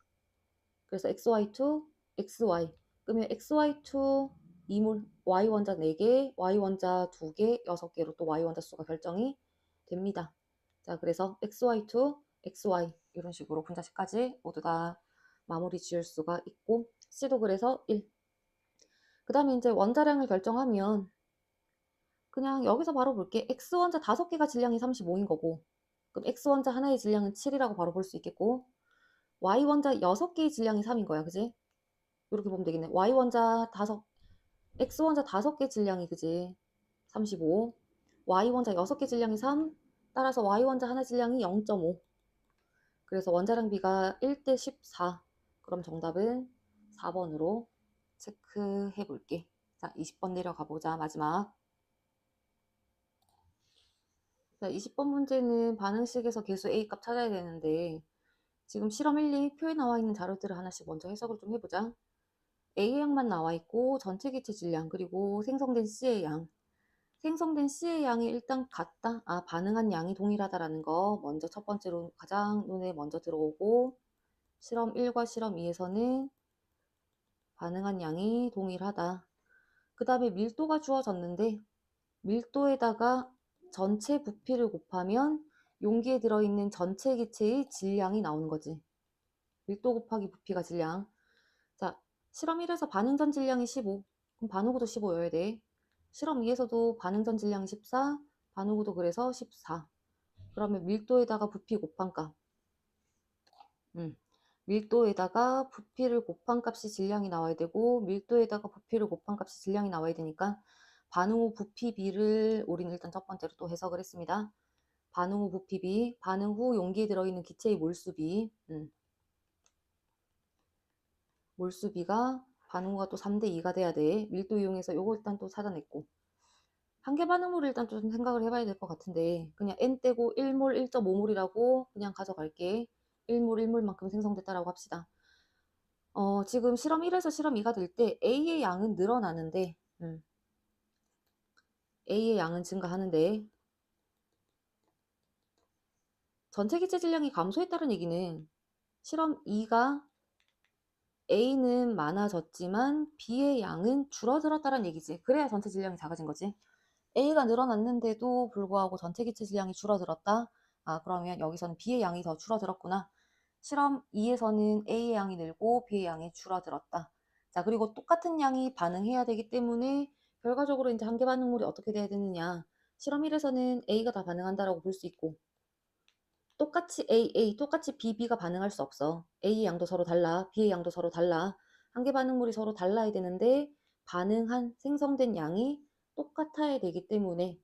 그래서 XY2, XY. 그러면 XY2 2몰, Y 원자 4개, Y 원자 2개, 6개로 또 Y 원자 수가 결정이 됩니다. 자, 그래서 XY2, XY 이런 식으로 분자식까지 모두 다 마무리 지을 수가 있고 C도 그래서 1. 그 다음에 이제 원자량을 결정하면 그냥 여기서 바로 볼게. X원자 5개가 질량이 35인 거고 그럼 X원자 하나의 질량은 7이라고 바로 볼 수 있겠고 Y원자 6개의 질량이 3인 거야. 그지? 이렇게 보면 되겠네. Y원자 5, X원자 5개 질량이 그지? 35. Y원자 6개 질량이 3. 따라서 Y원자 하나 질량이 0.5. 그래서 원자량비가 1대 14. 그럼 정답은 4번으로 체크해 볼게. 자, 20번 내려가 보자. 마지막. 자, 20번 문제는 반응식에서 계수 A 값 찾아야 되는데 지금 실험 1, 2 표에 나와 있는 자료들을 하나씩 먼저 해석을 좀 해보자. A의 양만 나와 있고 전체 기체 질량 그리고 생성된 C의 양. 생성된 C의 양이 일단 같다. 아, 반응한 양이 동일하다라는 거 먼저 첫 번째로 가장 눈에 먼저 들어오고 실험 1과 실험 2에서는 반응한 양이 동일하다. 그 다음에 밀도가 주어졌는데 밀도에다가 전체 부피를 곱하면 용기에 들어있는 전체 기체의 질량이 나오는 거지. 밀도 곱하기 부피가 질량. 자, 실험 1에서 반응 전 질량이 15. 그럼 반응구도 15여야 돼. 실험 2에서도 반응 전 질량이 14. 반응구도 그래서 14. 그러면 밀도에다가 부피 곱한 값. 밀도에다가 부피를 곱한 값이 질량이 나와야 되고 밀도에다가 부피를 곱한 값이 질량이 나와야 되니까 반응 후 부피비를 우리는 일단 첫 번째로 또 해석을 했습니다. 반응 후 부피비, 반응 후 용기에 들어있는 기체의 몰수비. 몰수비가 반응 후가 또 3대 2가 돼야 돼. 밀도 이용해서 요거 일단 또 찾아냈고. 한계 반응물을 일단 좀 생각을 해봐야 될 것 같은데 그냥 N 떼고 1몰 1.5몰이라고 그냥 가져갈게. 1몰 1몰만큼 생성됐다라고 합시다. 지금 실험 1에서 실험 2가 될 때 A의 양은 늘어나는데 A의 양은 증가하는데 전체 기체 질량이 감소했다는 얘기는 실험 2가 A는 많아졌지만 B의 양은 줄어들었다는 얘기지. 그래야 전체 질량이 작아진 거지. A가 늘어났는데도 불구하고 전체 기체 질량이 줄어들었다. 아, 그러면 여기서는 B의 양이 더 줄어들었구나. 실험 2에서는 A의 양이 늘고 B의 양이 줄어들었다. 자, 그리고 똑같은 양이 반응해야 되기 때문에 결과적으로 이제 한계 반응물이 어떻게 돼야 되느냐. 실험 1에서는 A가 다 반응한다라고 볼 수 있고, 똑같이 A, 똑같이 B, B가 반응할 수 없어. A의 양도 서로 달라. B의 양도 서로 달라. 한 개 반응물이 서로 달라야 되는데 반응한 생성된 양이 똑같아야 되기 때문에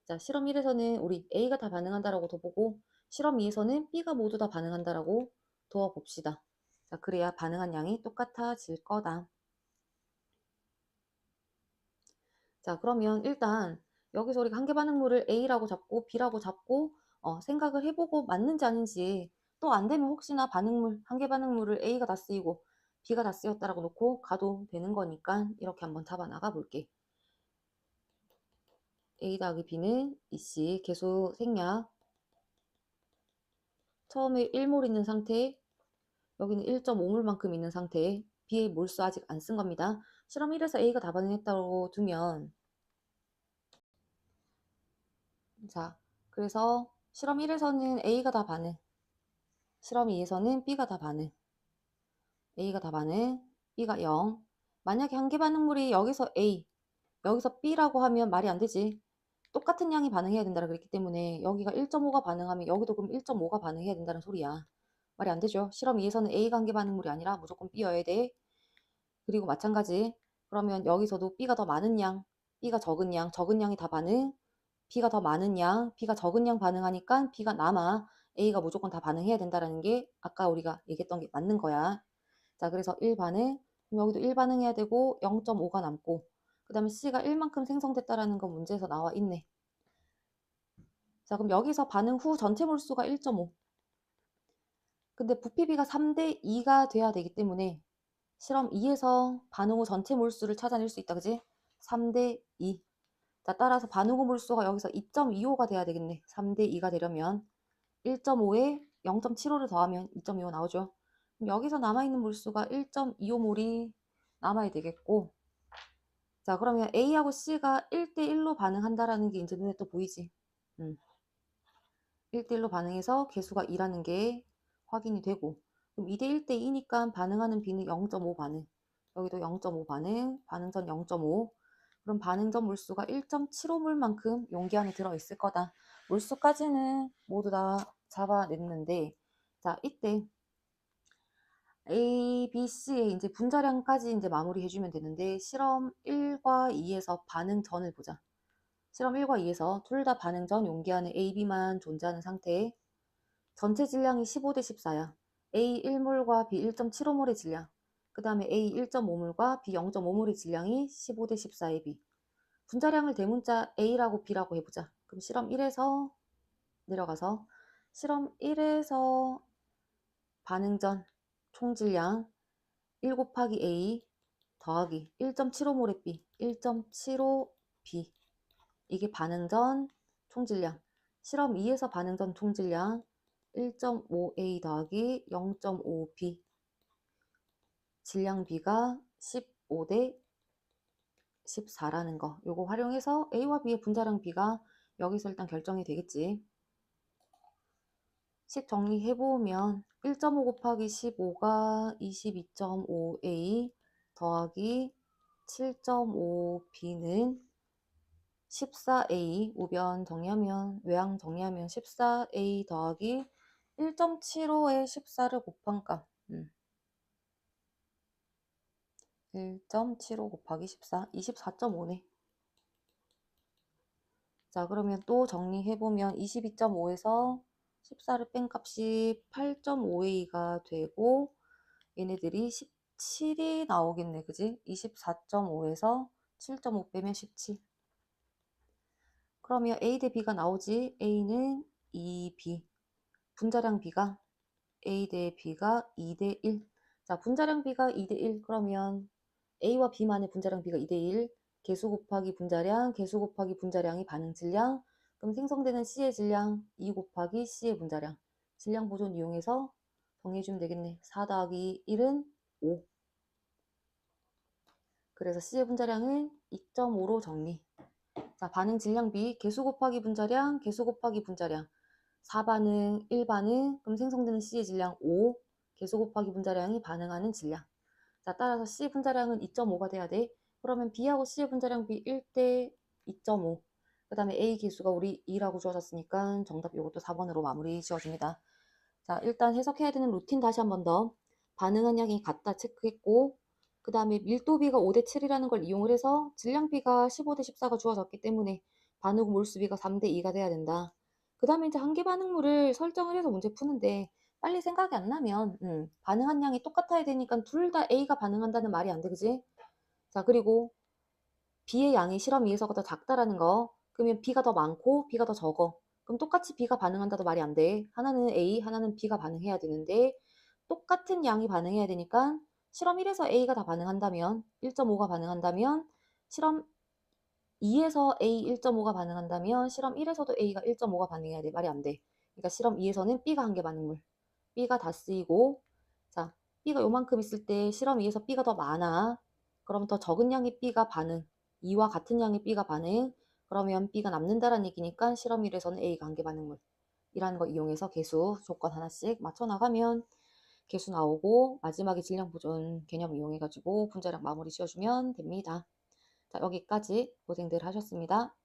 자, 실험 1에서는 우리 A가 다 반응한다라고 둬보고 실험 2에서는 B가 모두 다 반응한다라고 둬봅시다. 자, 그래야 반응한 양이 똑같아질 거다. 자, 그러면 일단 여기서 우리가 한 개 반응물을 A라고 잡고 B라고 잡고 생각을 해보고 맞는지 아닌지, 또 안 되면 혹시나 반응물, 한 개 반응물을 A가 다 쓰이고 B가 다 쓰였다라고 놓고 가도 되는 거니까 이렇게 한번 잡아 나가 볼게. A 더하기 B는 EC 계수 생략. 처음에 1몰 있는 상태, 여기는 1.5몰만큼 있는 상태, B의 몰수 아직 안 쓴 겁니다. 실험 1에서 A가 다 반응했다고 두면, 자, 그래서 실험 1에서는 A가 다 반응, 실험 2에서는 B가 다 반응, A가 다 반응, B가 0. 만약에 한 개 반응물이 여기서 A, 여기서 B라고 하면 말이 안 되지. 똑같은 양이 반응해야 된다고 그랬기 때문에 여기가 1.5가 반응하면 여기도 그럼 1.5가 반응해야 된다는 소리야. 말이 안 되죠. 실험 2에서는 A가 한 개 반응물이 아니라 무조건 B여야 돼. 그리고 마찬가지. 그러면 여기서도 B가 더 많은 양, B가 적은 양이 다 반응, B가 더 많은 양, B가 적은 양 반응하니까 B가 남아. A가 무조건 다 반응해야 된다는 게 아까 우리가 얘기했던 게 맞는 거야. 자, 그래서 1반응, 여기도 1반응해야 되고 0.5가 남고, 그 다음에 C가 1만큼 생성됐다라는 건 문제에서 나와 있네. 자, 그럼 여기서 반응 후 전체 몰수가 1.5. 근데 부피비가 3대 2가 돼야 되기 때문에 실험 2에서 반응 후 전체 몰수를 찾아낼 수 있다, 그지? 3대 2. 자, 따라서 반응 후 몰수가 여기서 2.25가 돼야 되겠네. 3대 2가 되려면 1.5에 0.75를 더하면 2.25 나오죠. 그럼 여기서 남아있는 몰수가 1.25몰이 남아야 되겠고, 자, 그러면 A하고 C가 1대1로 반응한다라는 게 이제 눈에 또 보이지. 1대1로 반응해서 개수가 2라는 게 확인이 되고, 그럼 2대1대2니까 반응하는 B는 0.5 반응, 여기도 0.5 반응, 반응 전 0.5. 그럼 반응 전 몰수가 1.75몰만큼 용기 안에 들어있을 거다. 몰수까지는 모두 다 잡아냈는데, 자, 이때 A, B, C의 이제 분자량까지 이제 마무리해주면 되는데, 실험 1과 2에서 반응 전을 보자. 실험 1과 2에서 둘 다 반응 전 용기 안에 A, B만 존재하는 상태에 전체 질량이 15대 14야. A 1몰과 B 1.75몰의 질량, 그 다음에 A 1.5몰과 B 0.5몰의 질량이 15대 14의 B. 분자량을 대문자 A라고 B라고 해보자. 그럼 실험 1에서 내려가서 실험 1에서 반응 전 총질량 1 곱하기 A 더하기 1.75몰의 B, 1.75B. 이게 반응 전 총질량. 실험 2에서 반응 전 총질량 1.5A 더하기 0.5B. 질량 B가 15대 14라는 거. 요거 활용해서 A와 B의 분자량 B가 여기서 일단 결정이 되겠지. 식 정리해보면 1.5 곱하기 15가 22.5A 더하기 7.5B는 14A, 우변 정리하면, 외항 정리하면 14A 더하기 1.75에 14를 곱한 값. 1.75 곱하기 14, 24.5네. 자, 그러면 또 정리해보면 22.5에서 14를 뺀 값이 8.5A가 되고, 얘네들이 17이 나오겠네, 그지? 24.5에서 7.5 빼면 17. 그러면 A 대 B가 나오지. A는 2B. 분자량 B가 A 대 B가 2대 1. 자, 분자량 B가 2대 1. 그러면 A와 B만의 분자량 B가 2대 1. 개수 곱하기 분자량, 개수 곱하기 분자량이 반응 질량. 그럼 생성되는 C의 질량 2 곱하기 C의 분자량. 질량 보존 이용해서 정리해주면 되겠네. 4 더하기 1은 5. 그래서 C의 분자량은 2.5로 정리. 자, 반응 질량 B, 개수 곱하기 분자량, 개수 곱하기 분자량. 4반응, 1반응, 그럼 생성되는 C의 질량 5, 개수 곱하기 분자량이 반응하는 질량. 자, 따라서 C 분자량은 2.5가 돼야 돼. 그러면 B하고 C의 분자량 B 1대 2.5. 그 다음에 A 기수가 우리 2라고 주어졌으니까 정답 요것도 4번으로 마무리 지어줍니다. 자, 일단 해석해야 되는 루틴 다시 한 번 더. 반응한 양이 같다 체크했고, 그 다음에 밀도비가 5대 7이라는 걸 이용을 해서 질량비가 15대 14가 주어졌기 때문에 반응 몰수비가 3대 2가 돼야 된다. 그 다음에 이제 한계 반응물을 설정을 해서 문제 푸는데 빨리 생각이 안 나면 반응한 양이 똑같아야 되니까 둘 다 A가 반응한다는 말이 안 돼, 그지? 자, 그리고 B의 양이 실험 2에서가 더 작다라는 거. 그러면 B가 더 많고 B가 더 적어. 그럼 똑같이 B가 반응한다도 말이 안 돼. 하나는 A, 하나는 B가 반응해야 되는데 똑같은 양이 반응해야 되니까 실험 1에서 A가 다 반응한다면 1.5가 반응한다면 실험 2에서 A 1.5가 반응한다면 실험 1에서도 A가 1.5가 반응해야 돼. 말이 안 돼. 그러니까 실험 2에서는 B가 한개 반응물. B가 다 쓰이고 자, B가 요만큼 있을 때 실험 2에서 B가 더 많아. 그럼 더 적은 양의 B가 반응. 2와 같은 양의 B가 반응. 그러면 B가 남는다라는 얘기니까 실험 1에서는 A가 한개 반응물. 이라는 거 이용해서 개수 조건 하나씩 맞춰 나가면 개수 나오고 마지막에 질량 보존 개념 이용해가지고 분자량 마무리 지어주면 됩니다. 자, 여기까지 고생들 하셨습니다.